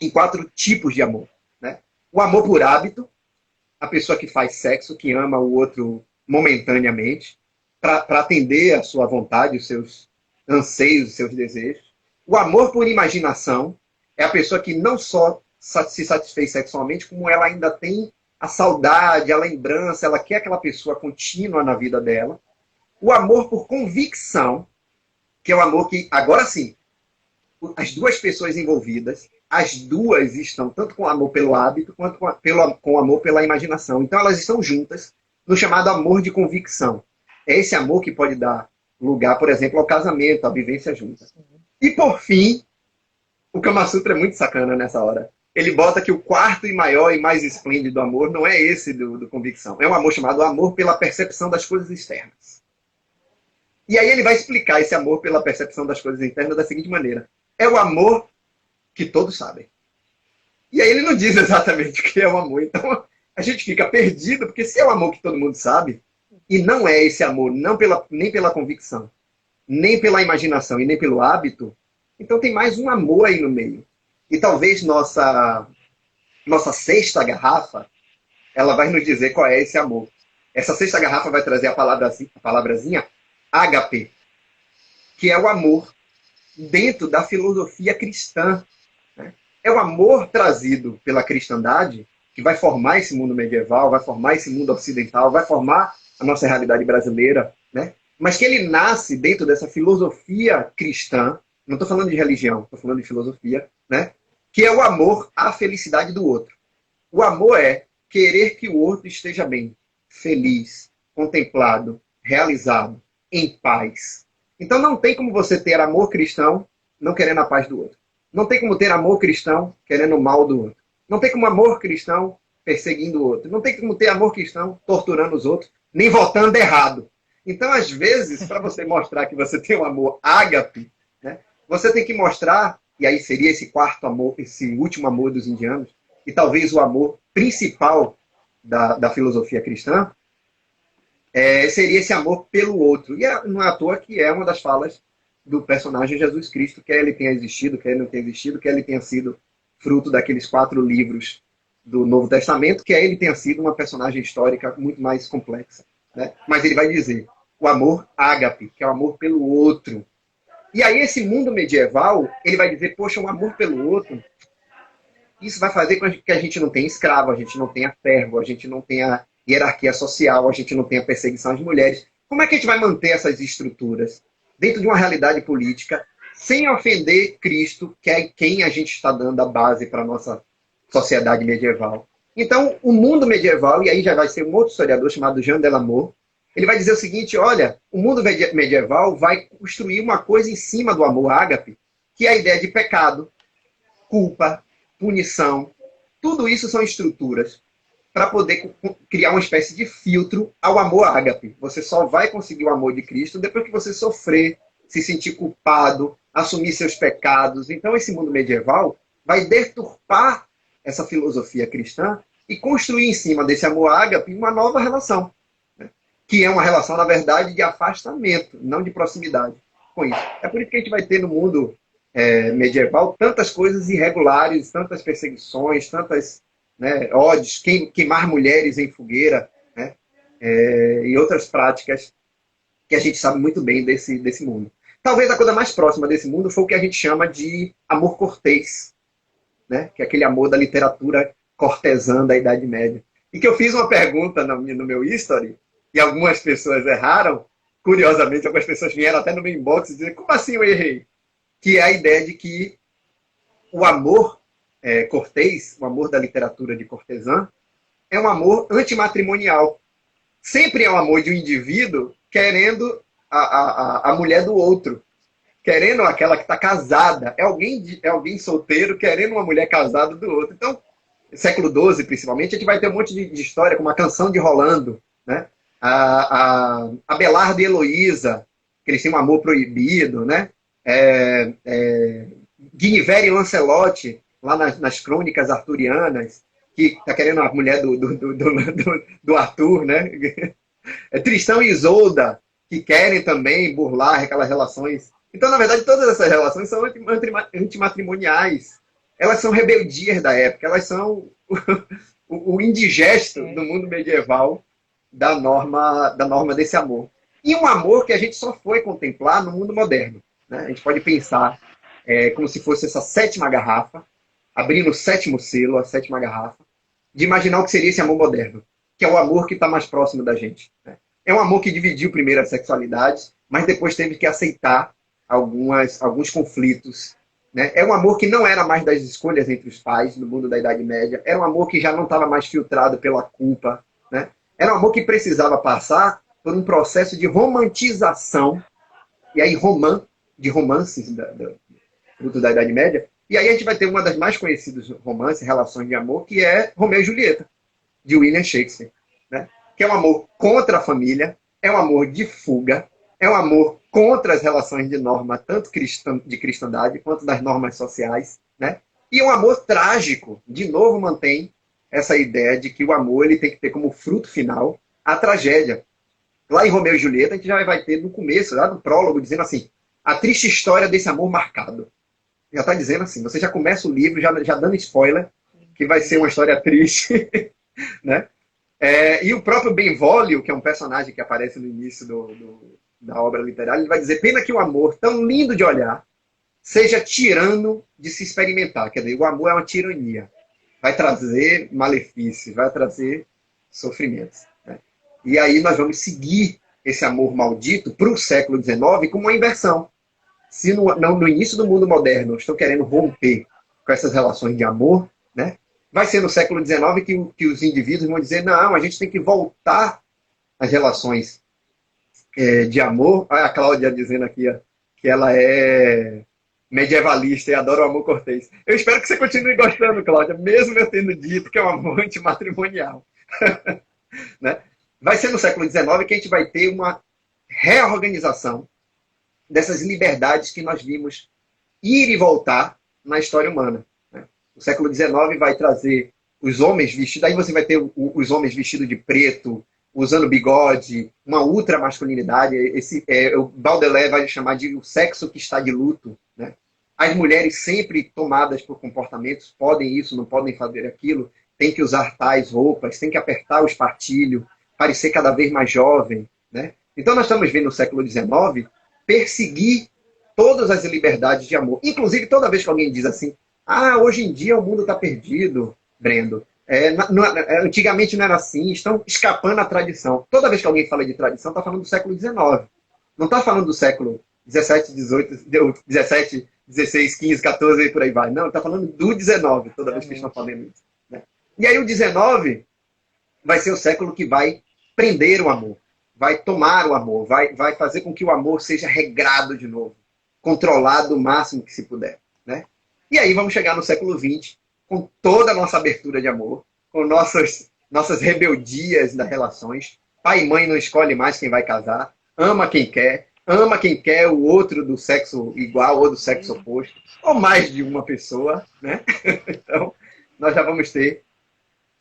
S2: Em 4 tipos de amor, né? O amor por hábito, a pessoa que faz sexo, que ama o outro momentaneamente, para atender a sua vontade, os seus anseios, os seus desejos. O amor por imaginação é a pessoa que não só se satisfez sexualmente, como ela ainda tem a saudade, a lembrança, ela quer aquela pessoa contínua na vida dela. O amor por convicção, que é o amor que, agora sim, as duas pessoas envolvidas, as duas estão tanto com amor pelo hábito, quanto com amor pela imaginação. Então elas estão juntas no chamado amor de convicção. É esse amor que pode dar lugar, por exemplo, ao casamento, à vivência junta. E por fim, o Kama Sutra é muito sacana nessa hora. Ele bota que o quarto e maior e mais esplêndido amor não é esse do convicção. É um amor chamado amor pela percepção das coisas externas. E aí ele vai explicar esse amor pela percepção das coisas internas da seguinte maneira. É o amor que todos sabem. E aí ele não diz exatamente o que é o amor. Então a gente fica perdido, porque se é o amor que todo mundo sabe, e não é esse amor nem pela convicção, nem pela imaginação e nem pelo hábito, então tem mais um amor aí no meio. E talvez nossa sexta garrafa, ela vai nos dizer qual é esse amor. Essa sexta garrafa vai trazer a palavrazinha ágape, que é o amor dentro da filosofia cristã. Né? É o amor trazido pela cristandade que vai formar esse mundo medieval, vai formar esse mundo ocidental, vai formar a nossa realidade brasileira, né? Mas que ele nasce dentro dessa filosofia cristã, não estou falando de religião, estou falando de filosofia, né? Que é o amor à felicidade do outro. O amor é querer que o outro esteja bem, feliz, contemplado, realizado, em paz. Então não tem como você ter amor cristão não querendo a paz do outro. Não tem como ter amor cristão querendo o mal do outro. Não tem como amor cristão perseguindo o outro. Não tem como ter amor cristão torturando os outros, nem votando errado. Então, às vezes, para você mostrar que você tem um amor ágape, né, você tem que mostrar, e aí seria esse quarto amor, esse último amor dos indianos, e talvez o amor principal da filosofia cristã, seria esse amor pelo outro. E não é à toa que é uma das falas do personagem Jesus Cristo, quer ele tenha existido, quer ele não tenha existido, quer ele tenha sido fruto daqueles 4 livros do Novo Testamento, quer ele tenha sido uma personagem histórica muito mais complexa. Né? Mas ele vai dizer o amor ágape, que é o amor pelo outro. E aí esse mundo medieval, ele vai dizer, poxa, um amor pelo outro, isso vai fazer com que a gente não tenha escravo, a gente não tenha fervo, a gente não tenha hierarquia social, a gente não tenha perseguição às mulheres. Como é que a gente vai manter essas estruturas dentro de uma realidade política sem ofender Cristo, que é quem a gente está dando a base para a nossa sociedade medieval? Então, o mundo medieval, e aí já vai ser um outro historiador chamado Jean Delamore, ele vai dizer o seguinte, olha, o mundo medieval vai construir uma coisa em cima do amor ágape, que é a ideia de pecado, culpa, punição. Tudo isso são estruturas para poder criar uma espécie de filtro ao amor ágape. Você só vai conseguir o amor de Cristo depois que você sofrer, se sentir culpado, assumir seus pecados. Então, esse mundo medieval vai deturpar essa filosofia cristã e construir em cima desse amor ágape uma nova relação, né? Que é uma relação, na verdade, de afastamento, não de proximidade com isso. É por isso que a gente vai ter no mundo medieval tantas coisas irregulares, tantas perseguições, tantas, né, ódios, queimar mulheres em fogueira, né, e outras práticas que a gente sabe muito bem desse mundo. Talvez a coisa mais próxima desse mundo foi o que a gente chama de amor cortês, né, que é aquele amor da literatura cortesã da Idade Média. E que eu fiz uma pergunta no meu history, e algumas pessoas erraram, curiosamente, algumas pessoas vieram até no meu inbox e dizer, como assim eu errei? Que é a ideia de que o amor cortês, o amor da literatura de cortesã, é um amor antimatrimonial. Sempre é um amor de um indivíduo querendo a mulher do outro, querendo aquela que está casada. É alguém solteiro querendo uma mulher casada do outro. Então, século XII, principalmente, a gente vai ter um monte de história, como a Canção de Rolando, né? A Belardo e Heloísa, que eles têm um amor proibido, né? Guinevere e Lancelot, lá nas crônicas arturianas, que está querendo a mulher do Arthur, né? Tristão e Isolda, que querem também burlar aquelas relações. Então, na verdade, todas essas relações são antimatrimoniais. Elas são rebeldias da época, elas são o indigesto do mundo medieval da norma desse amor. E um amor que a gente só foi contemplar no mundo moderno. Né? A gente pode pensar como se fosse essa 7ª garrafa, abrindo o 7º selo, a 7ª garrafa, de imaginar o que seria esse amor moderno, que é o amor que está mais próximo da gente. Né? É um amor que dividiu primeiro as sexualidades, mas depois teve que aceitar alguns conflitos. Né? É um amor que não era mais das escolhas entre os pais, no mundo da Idade Média. Era um amor que já não estava mais filtrado pela culpa. Né? Era um amor que precisava passar por um processo de romantização, e aí de romances fruto da Idade Média. E aí a gente vai ter uma das mais conhecidas romances, relações de amor, que é Romeu e Julieta, de William Shakespeare. Né? Que é um amor contra a família, é um amor de fuga, é um amor contra as relações de norma, tanto de cristandade quanto das normas sociais. Né? E é um amor trágico. De novo mantém essa ideia de que o amor ele tem que ter como fruto final a tragédia. Lá em Romeu e Julieta, a gente já vai ter no começo, lá no prólogo, dizendo assim, a triste história desse amor marcado. Já está dizendo assim, você já começa o livro, já dando spoiler, que vai ser uma história triste. Né? E o próprio Benvolio, que é um personagem que aparece no início da obra literária, ele vai dizer, pena que o amor, tão lindo de olhar, seja tirano de se experimentar. Quer dizer, o amor é uma tirania. Vai trazer malefícios, vai trazer sofrimentos. Né? E aí nós vamos seguir esse amor maldito para o século XIX como uma inversão. Se no início do mundo moderno estão querendo romper com essas relações de amor, né? Vai ser no século XIX que os indivíduos vão dizer, não, a gente tem que voltar às relações de amor. Olha a Cláudia dizendo aqui que ela é medievalista e adoro o amor cortês. Eu espero que você continue gostando, Cláudia, mesmo eu tendo dito que é um amor antimatrimonial. Né? Vai ser no século XIX que a gente vai ter uma reorganização dessas liberdades que nós vimos ir e voltar na história humana. Né? O século XIX vai trazer os homens vestidos, aí você vai ter os homens vestidos de preto, usando bigode, uma ultra masculinidade. O Baudelaire vai chamar de o sexo que está de luto. Né? As mulheres sempre tomadas por comportamentos, podem isso, não podem fazer aquilo, tem que usar tais roupas, tem que apertar o espartilho, parecer cada vez mais jovem. Né? Então nós estamos vendo no século XIX perseguir todas as liberdades de amor. Inclusive, toda vez que alguém diz assim, hoje em dia o mundo está perdido, Brendo. Antigamente não era assim, estão escapando à tradição. Toda vez que alguém fala de tradição, está falando do século XIX. Não está falando do século XVII, XVIII, XVII, XVI, XV, XIV e por aí vai. Não, está falando do XIX, toda vez que estão falando isso. Né? E aí o XIX vai ser o século que vai prender o amor, vai tomar o amor, vai fazer com que o amor seja regrado de novo, controlado o máximo que se puder. Né? E aí vamos chegar no século XX, com toda a nossa abertura de amor, com nossas rebeldias das relações. Pai e mãe não escolhe mais quem vai casar, ama quem quer o outro do sexo igual ou do sexo oposto, ou mais de uma pessoa. Né? Então, nós já vamos ter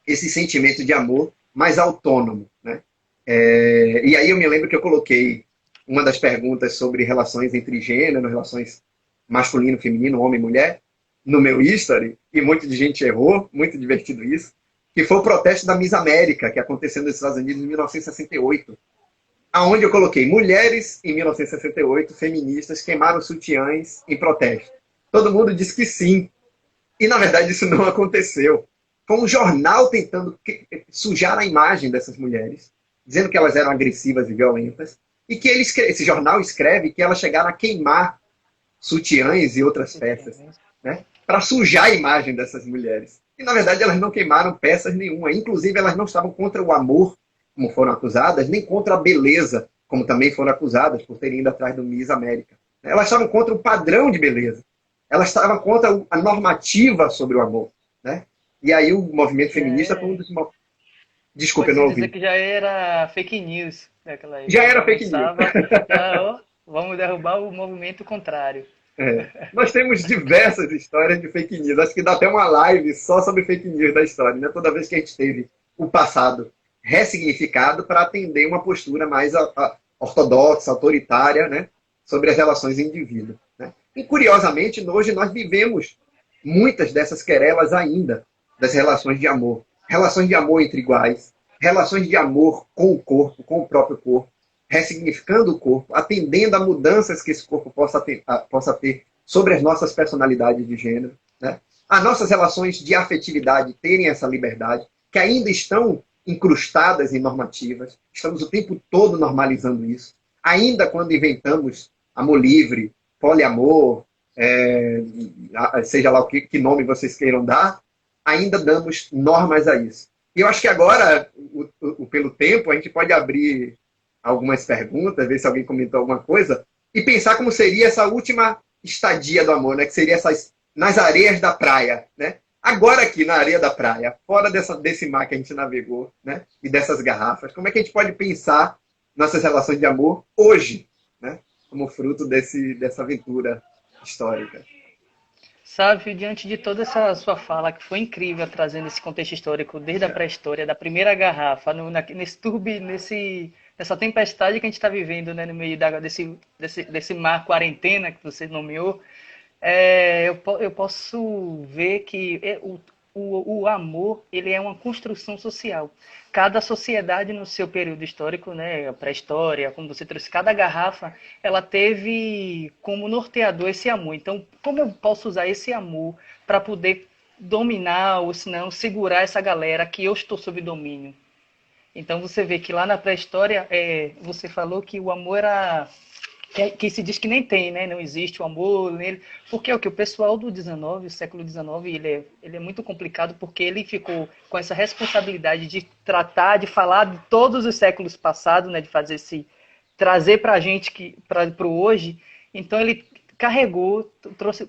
S2: esse sentimento de amor mais autônomo. Né? E aí eu me lembro que eu coloquei uma das perguntas sobre relações entre gênero, relações masculino, feminino, homem e mulher, no meu history, e muita gente errou, muito divertido isso, que foi o protesto da Miss América, que aconteceu nos Estados Unidos em 1968, aonde eu coloquei mulheres em 1968, feministas, queimaram sutiãs em protesto. Todo mundo disse que sim. E, na verdade, isso não aconteceu. Foi um jornal tentando sujar a imagem dessas mulheres, dizendo que elas eram agressivas e violentas, e que esse jornal escreve que elas chegaram a queimar sutiãs e outras peças, né, para sujar a imagem dessas mulheres. E, na verdade, elas não queimaram peças nenhuma. Inclusive, elas não estavam contra o amor, como foram acusadas, nem contra a beleza, como também foram acusadas por terem ido atrás do Miss América. Elas estavam contra o padrão de beleza. Elas estavam contra a normativa sobre o amor. Né? E aí o movimento feminista foi um dos... Desculpa, eu não
S1: Pode-se dizer
S2: ouvi.
S1: que já era fake news naquela época.
S2: Já era
S1: Já
S2: fake news.
S1: lançava, vamos derrubar o movimento contrário.
S2: Nós temos diversas histórias de fake news. Acho que dá até uma live só sobre fake news da história. Né? Toda vez que a gente teve o passado ressignificado para atender uma postura mais ortodoxa, autoritária, né? Sobre as relações em indivíduo. Né? E, curiosamente, hoje nós vivemos muitas dessas querelas ainda, das relações de amor. Relações de amor entre iguais, relações de amor com o corpo, com o próprio corpo, ressignificando o corpo, atendendo a mudanças que esse corpo possa ter sobre as nossas personalidades de gênero. Né? As nossas relações de afetividade terem essa liberdade, que ainda estão incrustadas em normativas. Estamos o tempo todo normalizando isso. Ainda quando inventamos amor livre, poliamor, seja lá que nome vocês queiram dar, ainda damos normas a isso. E eu acho que agora, pelo tempo, a gente pode abrir algumas perguntas, ver se alguém comentou alguma coisa, e pensar como seria essa última estadia do amor, né? Que seria nas areias da praia. Né? Agora aqui, na areia da praia, fora desse mar que a gente navegou, né? E dessas garrafas, como é que a gente pode pensar nossas relações de amor hoje, né? Como fruto dessa aventura histórica?
S1: Sávio, diante de toda essa sua fala, que foi incrível, trazendo esse contexto histórico desde a pré-história, da primeira garrafa, nessa tempestade que a gente está vivendo, né, no meio desse mar quarentena que você nomeou, eu posso ver que o amor ele é uma construção social. Cada sociedade no seu período histórico, né, a pré-história, como você trouxe, cada garrafa, ela teve como norteador esse amor. Então, como eu posso usar esse amor para poder dominar ou, se não, segurar essa galera que eu estou sob domínio? Então, você vê que lá na pré-história, você falou que o amor era... Que se diz que nem tem, né? Não existe o amor nele. Porque o pessoal do 19, o século XIX, ele é muito complicado porque ele ficou com essa responsabilidade de tratar, de falar de todos os séculos passados, né? De fazer trazer para a gente, para o hoje. Então ele carregou,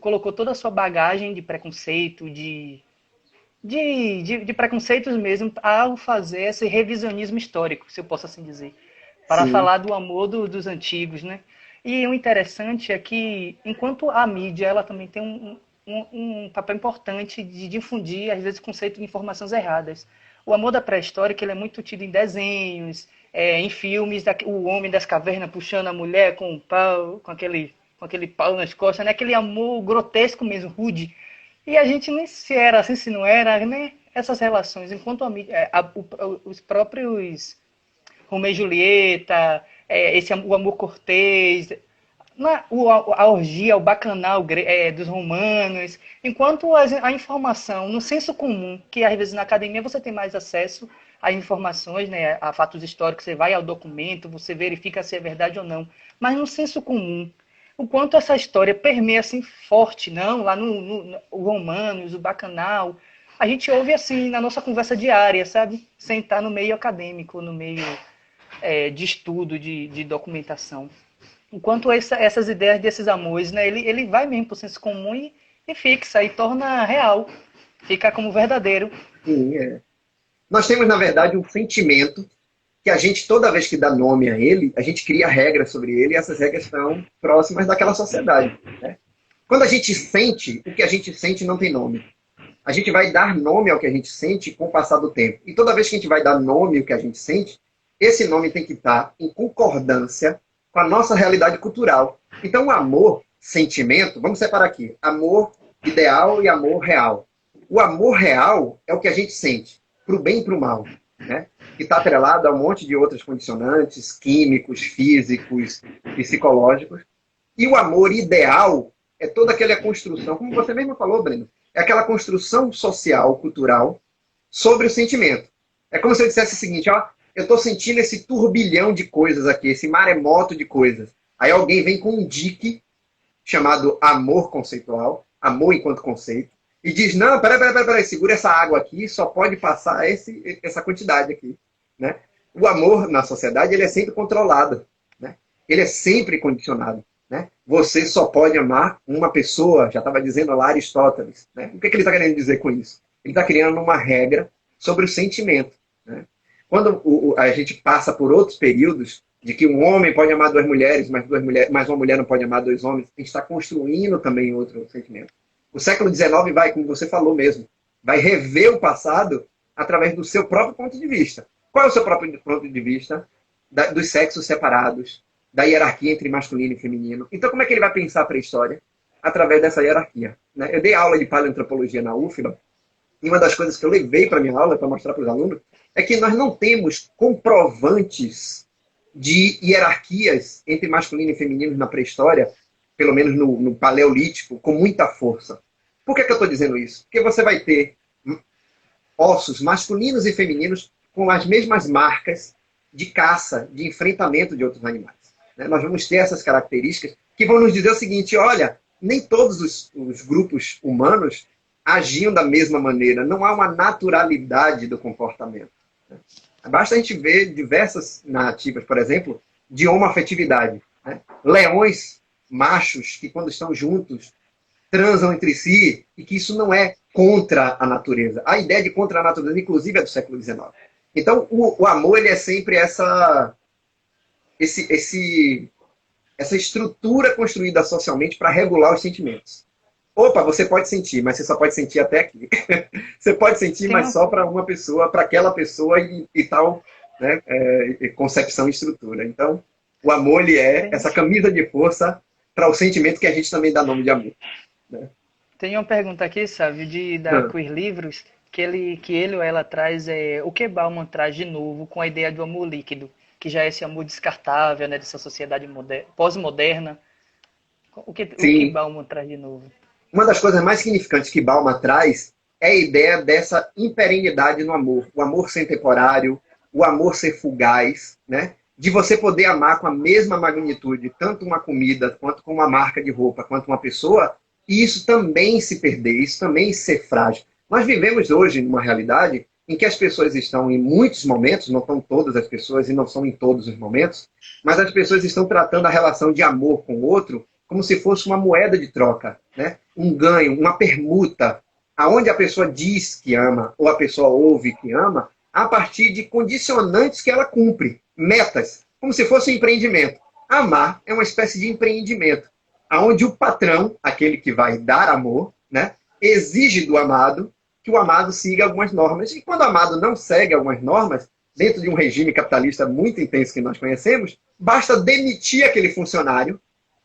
S1: colocou toda a sua bagagem de preconceito, de preconceitos mesmo, ao fazer esse revisionismo histórico, se eu posso assim dizer, para
S2: Sim,
S1: falar do amor dos antigos, né? E o interessante é que, enquanto a mídia, ela também tem um papel importante de difundir, às vezes, o conceito de informações erradas. O amor da pré-história, ele é muito tido em desenhos, em filmes, o homem das cavernas puxando a mulher com um pau, com aquele pau nas costas, né? Aquele amor grotesco mesmo, rude. E a gente nem se era assim, se não era, né? Essas relações, enquanto os próprios Romeu e Julieta, o amor cortês, a orgia, o bacanal dos romanos, enquanto a informação, no senso comum, que às vezes na academia você tem mais acesso às informações, né, a fatos históricos, você vai ao documento, você verifica se é verdade ou não, mas no senso comum, o quanto essa história permeia assim forte, não, lá no Romanos, o Bacanal, a gente ouve assim na nossa conversa diária, sabe? Sem estar no meio acadêmico, no meio de estudo, de documentação. Enquanto essas ideias desses amores, né, ele vai mesmo para o senso comum e fixa, e torna real, fica como verdadeiro.
S2: sim, é. Nós temos, na verdade, um sentimento que a gente, toda vez que dá nome a ele, a gente cria regras sobre ele e essas regras estão próximas daquela sociedade, né? Quando a gente sente, o que a gente sente não tem nome. A gente vai dar nome ao que a gente sente com o passar do tempo. E toda vez que a gente vai dar nome ao que a gente sente, esse nome tem que estar em concordância com a nossa realidade cultural. Então, o amor, sentimento, vamos separar aqui. Amor ideal e amor real. O amor real é o que a gente sente, para o bem e para o mal, né? Que está atrelado a um monte de outros condicionantes, químicos, físicos, psicológicos. E o amor ideal é toda aquela construção, como você mesmo falou, Breno, é aquela construção social, cultural, sobre o sentimento. É como se eu dissesse o seguinte, ó, eu estou sentindo esse turbilhão de coisas aqui, esse maremoto de coisas. Aí alguém vem com um dique chamado amor conceitual, amor enquanto conceito, e diz, não, peraí, segura essa água aqui, só pode passar essa quantidade aqui. Né? O amor na sociedade ele é sempre controlado, né? Ele é sempre condicionado. Né? Você só pode amar uma pessoa, já estava dizendo lá Aristóteles. Né? O que ele está querendo dizer com isso? Ele está criando uma regra sobre o sentimento. Né? Quando a gente passa por outros períodos de que um homem pode amar duas mulheres, mas uma mulher não pode amar dois homens, a gente está construindo também outro sentimento. O século XIX vai, como você falou mesmo, vai rever o passado através do seu próprio ponto de vista. Qual é o seu próprio ponto de vista? Dos sexos separados, da hierarquia entre masculino e feminino. Então, como é que ele vai pensar a pré-história? Através dessa hierarquia. Né? Eu dei aula de paleoantropologia na UFBA, e uma das coisas que eu levei para a minha aula, para mostrar para os alunos, é que nós não temos comprovantes de hierarquias entre masculino e feminino na pré-história, pelo menos no paleolítico, com muita força. Por que eu estou dizendo isso? Porque você vai ter ossos masculinos e femininos com as mesmas marcas de caça, de enfrentamento de outros animais. Né? Nós vamos ter essas características que vão nos dizer o seguinte, olha, nem todos os grupos humanos agiam da mesma maneira, não há uma naturalidade do comportamento. Né? Basta a gente ver diversas narrativas, por exemplo, de homoafetividade. Né? Leões machos que quando estão juntos transam entre si e que isso não é contra a natureza. A ideia de contra a natureza, inclusive, é do século XIX. Então, o amor ele é sempre essa estrutura construída socialmente para regular os sentimentos. Opa, você pode sentir, mas você só pode sentir até aqui. Você pode sentir, mas só para uma pessoa, para aquela pessoa e tal, né, concepção e estrutura. Então, o amor ele é essa camisa de força para o sentimento que a gente também dá nome de amor. Né?
S1: Tem uma pergunta aqui, sabe, da Queer Livros, que ele ou ela traz o que Bauman traz de novo com a ideia do amor líquido, que já é esse amor descartável, né, dessa sociedade pós-moderna. O que Bauman traz de novo?
S2: Uma das coisas mais significantes que Bauman traz é a ideia dessa imperenidade no amor. O amor ser temporário, o amor ser fugaz, né? De você poder amar com a mesma magnitude, tanto uma comida, quanto com uma marca de roupa, quanto uma pessoa, e isso também se perder, isso também ser frágil. Nós vivemos hoje numa realidade em que as pessoas estão em muitos momentos, não são todas as pessoas e não são em todos os momentos, mas as pessoas estão tratando a relação de amor com o outro como se fosse uma moeda de troca, né? Um ganho, uma permuta, aonde a pessoa diz que ama, ou a pessoa ouve que ama, a partir de condicionantes que ela cumpre, metas, como se fosse um empreendimento. Amar é uma espécie de empreendimento, aonde o patrão, aquele que vai dar amor, né, exige do amado que o amado siga algumas normas. E quando o amado não segue algumas normas, dentro de um regime capitalista muito intenso que nós conhecemos, basta demitir aquele funcionário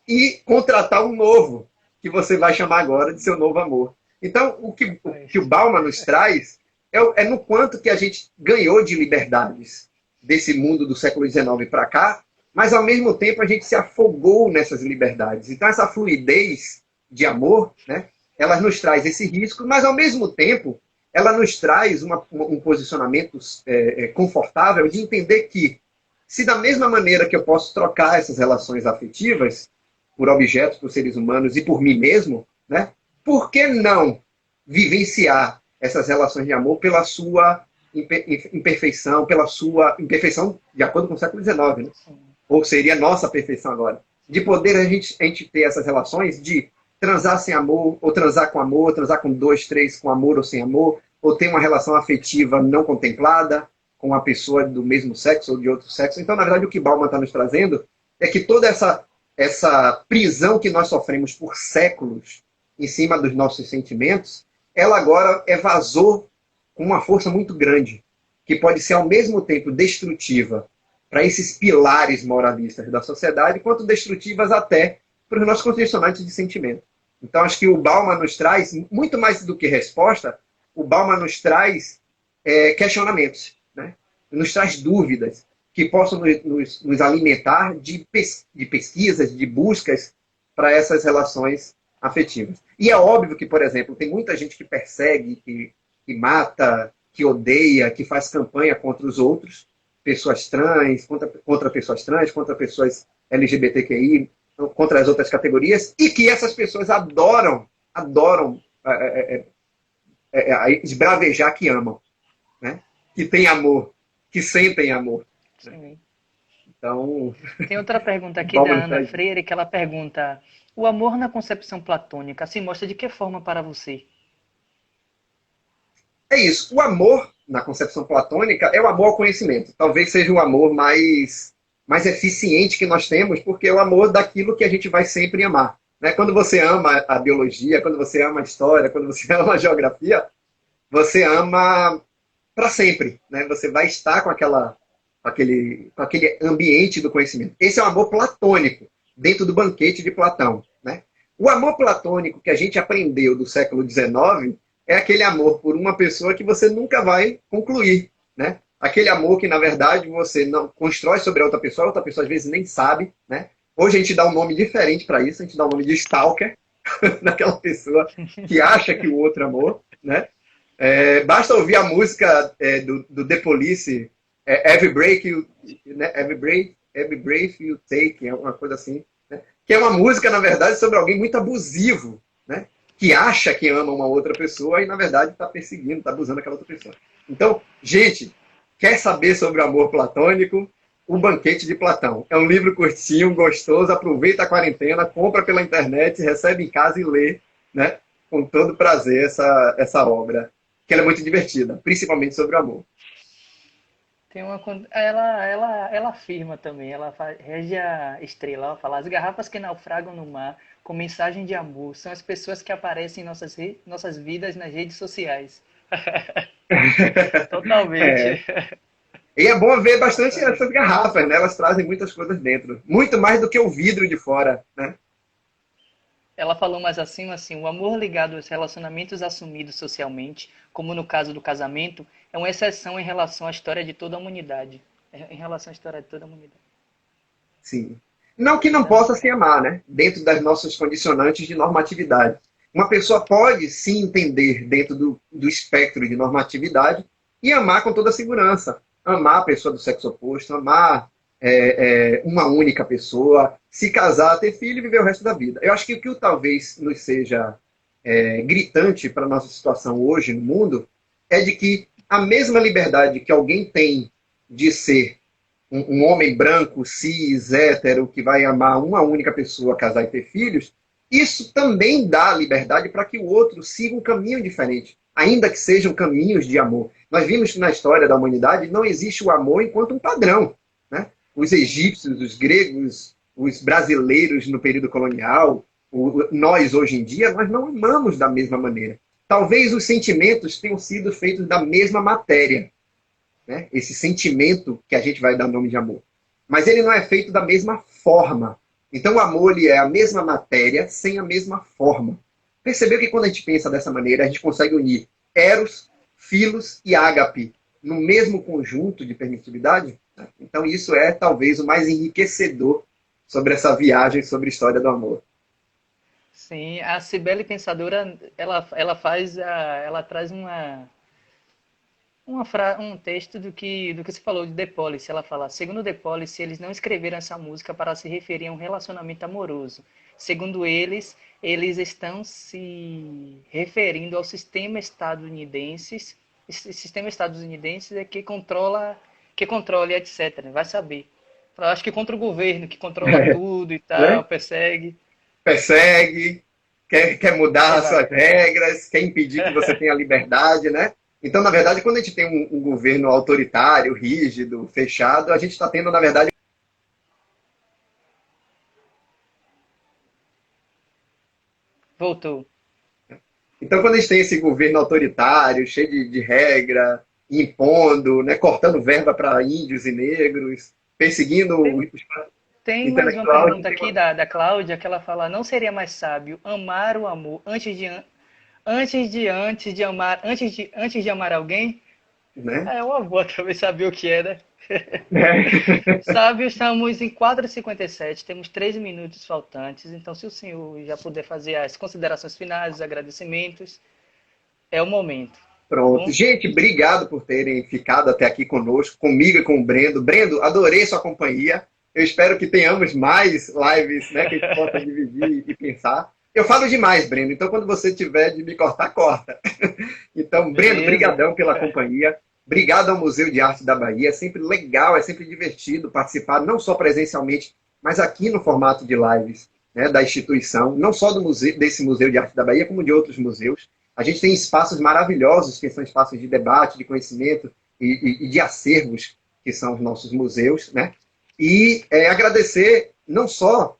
S2: e contratar um novo, que você vai chamar agora de seu novo amor. Então, o que o Bauman nos traz é no quanto que a gente ganhou de liberdades desse mundo do século XIX para cá, mas ao mesmo tempo a gente se afogou nessas liberdades. Então, essa fluidez de amor, né, ela nos traz esse risco, mas ao mesmo tempo ela nos traz um posicionamento confortável de entender que, se da mesma maneira que eu posso trocar essas relações afetivas por objetos, por seres humanos e por mim mesmo, né, por que não vivenciar essas relações de amor pela sua imperfeição, pela sua imperfeição de acordo com o século XIX, né? Ou seria a nossa perfeição agora. De poder a gente ter essas relações de transar sem amor, ou transar com amor, ou transar com dois, três, com amor ou sem amor, ou ter uma relação afetiva não contemplada com uma pessoa do mesmo sexo ou de outro sexo. Então, na verdade, o que Bauman está nos trazendo é que toda essa prisão que nós sofremos por séculos em cima dos nossos sentimentos, ela agora vazou com uma força muito grande, que pode ser ao mesmo tempo destrutiva para esses pilares moralistas da sociedade, quanto destrutivas até para os nossos condicionantes de sentimento. Então, acho que o Bauman nos traz, muito mais do que resposta, o Bauman nos traz questionamentos, né? Nos traz dúvidas que possam nos alimentar de pesquisas, de buscas para essas relações afetivas. E é óbvio que, por exemplo, tem muita gente que persegue, que mata, que odeia, que faz campanha contra os outros, pessoas trans, contra pessoas trans, contra pessoas LGBTQI, contra as outras categorias, e que essas pessoas adoram esbravejar que amam, né? Que têm amor, que sentem amor.
S1: Sim.
S2: Então,
S1: Tem outra pergunta aqui da
S2: Bauman
S1: Ana
S2: traz.
S1: Freire, que ela pergunta: o amor na concepção platônica se mostra de que forma para você?
S2: É isso. O amor, na concepção platônica, é o amor ao conhecimento. Talvez seja o amor mais eficiente que nós temos, porque é o amor daquilo que a gente vai sempre amar. Né? Quando você ama a biologia, quando você ama a história, quando você ama a geografia, você ama para sempre. Né? Você vai estar com aquele ambiente do conhecimento. Esse é o amor platônico, dentro do banquete de Platão. Né? O amor platônico que a gente aprendeu do século XIX é aquele amor por uma pessoa que você nunca vai concluir. Né? Aquele amor que, na verdade, você não constrói sobre a outra pessoa às vezes nem sabe. Né? Hoje a gente dá um nome diferente para isso, a gente dá o nome de stalker, naquela pessoa que acha que o outro amou. Né? Basta ouvir a música do The Police, Every Break You, né? Every Breath You Take, é uma coisa assim. Né? Que é uma música, na verdade, sobre alguém muito abusivo, né? Que acha que ama uma outra pessoa e, na verdade, está perseguindo, está abusando daquela outra pessoa. Então, gente, quer saber sobre o amor platônico? O Banquete de Platão. É um livro curtinho, gostoso, aproveita a quarentena, compra pela internet, recebe em casa e lê, né? Com todo prazer essa obra, que ela é muito divertida, principalmente sobre o amor.
S1: Tem uma, ela afirma também, rege a estrela, ela fala: as garrafas que naufragam no mar com mensagem de amor são as pessoas que aparecem em nossas vidas nas redes sociais.
S2: É.
S1: Totalmente.
S2: E é bom ver bastante essas garrafas, né? Elas trazem muitas coisas dentro. Muito mais do que o vidro de fora, né?
S1: Ela falou mais assim, o amor ligado aos relacionamentos assumidos socialmente, como no caso do casamento, é uma exceção em relação à história de toda a humanidade. Em relação à história de toda a humanidade.
S2: Sim. Não que não possa se amar, né? Dentro das nossas condicionantes de normatividade. Uma pessoa pode se entender dentro do espectro de normatividade e amar com toda segurança. Amar a pessoa do sexo oposto, amar uma única pessoa, se casar, ter filho e viver o resto da vida. Eu acho que o que talvez nos seja gritante para a nossa situação hoje no mundo é de que a mesma liberdade que alguém tem de ser um homem branco, cis, hétero, que vai amar uma única pessoa, casar e ter filhos, isso também dá liberdade para que o outro siga um caminho diferente, ainda que sejam caminhos de amor. Nós vimos que na história da humanidade não existe o amor enquanto um padrão, né? Os egípcios, os gregos, os brasileiros no período colonial, nós hoje em dia, nós não amamos da mesma maneira. Talvez os sentimentos tenham sido feitos da mesma matéria, né? Esse sentimento que a gente vai dar nome de amor. Mas ele não é feito da mesma forma. Então o amor ele é a mesma matéria sem a mesma forma. Percebeu que quando a gente pensa dessa maneira, a gente consegue unir eros, filos e ágape no mesmo conjunto de permissividade? Então isso é talvez o mais enriquecedor sobre essa viagem sobre a história do amor.
S1: Sim, a Cibele Pensadora, ela traz um texto do que se falou de The Police. Ela fala: segundo The Police, eles não escreveram essa música para se referir a um relacionamento amoroso. Segundo eles estão se referindo ao sistema estadunidense é que controla, etc. Vai saber. Eu acho que contra o governo, que controla tudo e tal,
S2: Né?
S1: persegue.
S2: Persegue, quer mudar as suas
S1: Exato.
S2: regras, quer impedir que você tenha liberdade, né? Então, na verdade, quando a gente tem um governo autoritário, rígido, fechado, a gente está tendo, na verdade.
S1: Voltou.
S2: Então, quando a gente tem esse governo autoritário, cheio de regra, impondo, né, cortando verba para índios e negros, perseguindo
S1: Tem,
S2: os
S1: tem mais uma
S2: intelectuais,
S1: pergunta aqui da Cláudia, que ela fala: não seria mais sábio amar o amor antes de amar alguém?
S2: né?
S1: É uma boa também saber o que é, né?
S2: É.
S1: Sábio, estamos em 4h57, temos 3 minutos faltantes, então se o senhor já puder fazer as considerações finais, os agradecimentos, é o momento, tá
S2: Pronto.
S1: bom?
S2: Gente, obrigado por terem ficado até aqui conosco, comigo e com o Brendo. Brendo, adorei sua companhia. Eu espero que tenhamos mais lives, né, que a gente possa dividir e pensar. Eu falo demais, Brendo, então quando você tiver de me cortar, corta. Então, Brendo,
S1: Beleza.
S2: brigadão pela companhia. Obrigado ao Museu de Arte da Bahia. É sempre legal, é sempre divertido participar, não só presencialmente, mas aqui no formato de lives, né, da instituição, não só do museu, desse Museu de Arte da Bahia, como de outros museus. A gente tem espaços maravilhosos, que são espaços de debate, de conhecimento e de acervos, que são os nossos museus, né? E agradecer não só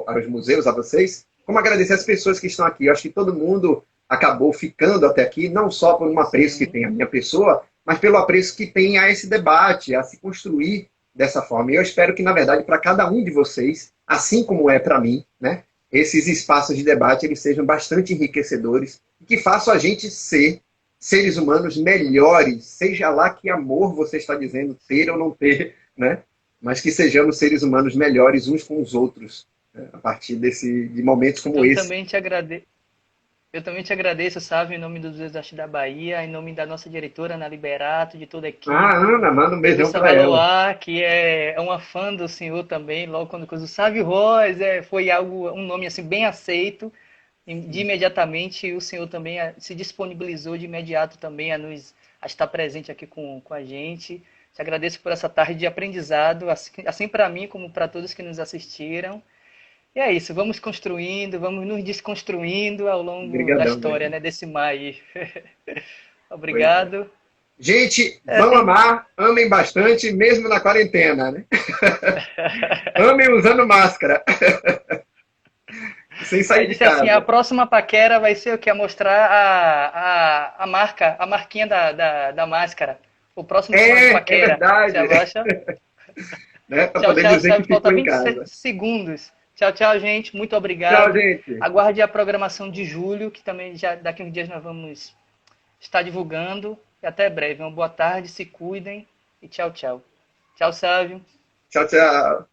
S2: aos museus, a vocês, como agradecer as pessoas que estão aqui. Eu acho que todo mundo acabou ficando até aqui, não só por um apreço que
S1: Sim.
S2: tem a minha pessoa, mas pelo apreço que tem a esse debate, a se construir dessa forma. E eu espero que, na verdade, para cada um de vocês, assim como é para mim, né, esses espaços de debate eles sejam bastante enriquecedores e que façam a gente ser seres humanos melhores, seja lá que amor você está dizendo ter ou não ter, né? Mas que sejamos seres humanos melhores uns com os outros, né? A partir de momentos como
S1: Eu
S2: esse.
S1: também te agradeço. Eu também te agradeço, sabe, em nome dos Desastres da Bahia, em nome da nossa diretora, Ana Liberato, de toda a
S2: Ah,
S1: equipe,
S2: Ana, manda um beijão
S1: Melissa
S2: para ela.
S1: Valois, que é uma fã do senhor também, logo quando coisa. O Sávio Rosa foi um nome assim bem aceito. De imediatamente o senhor também se disponibilizou de imediato também a estar presente aqui com a gente. Te agradeço por essa tarde de aprendizado, assim para mim como para todos que nos assistiram. E é isso, vamos construindo, vamos nos desconstruindo ao longo da
S2: Obrigadão,
S1: história,
S2: Breno.
S1: né, desse mar aí.
S2: Pois é.
S1: Obrigado.
S2: Gente,
S1: É,
S2: vão
S1: tem...
S2: amar, amem bastante, mesmo na quarentena, né? Amem usando máscara, sem
S1: Aí
S2: sair de
S1: disse assim, a
S2: casa.
S1: próxima paquera vai ser o que? Mostrar a marquinha da máscara. O próximo sinal de
S2: É
S1: paquera. Você
S2: verdade,
S1: abaixa.
S2: né? Para
S1: Tchau,
S2: poder
S1: tchau,
S2: dizer
S1: sabe?
S2: que
S1: Falta
S2: ficou em
S1: 20
S2: casa.
S1: segundos. Tchau, tchau, gente. Muito
S2: Tchau,
S1: obrigado.
S2: gente.
S1: Aguarde a programação de julho, que também já daqui a uns dias nós vamos estar divulgando. E até breve. Uma boa tarde, se cuidem e tchau, tchau. Tchau, Sávio.
S2: Tchau, tchau.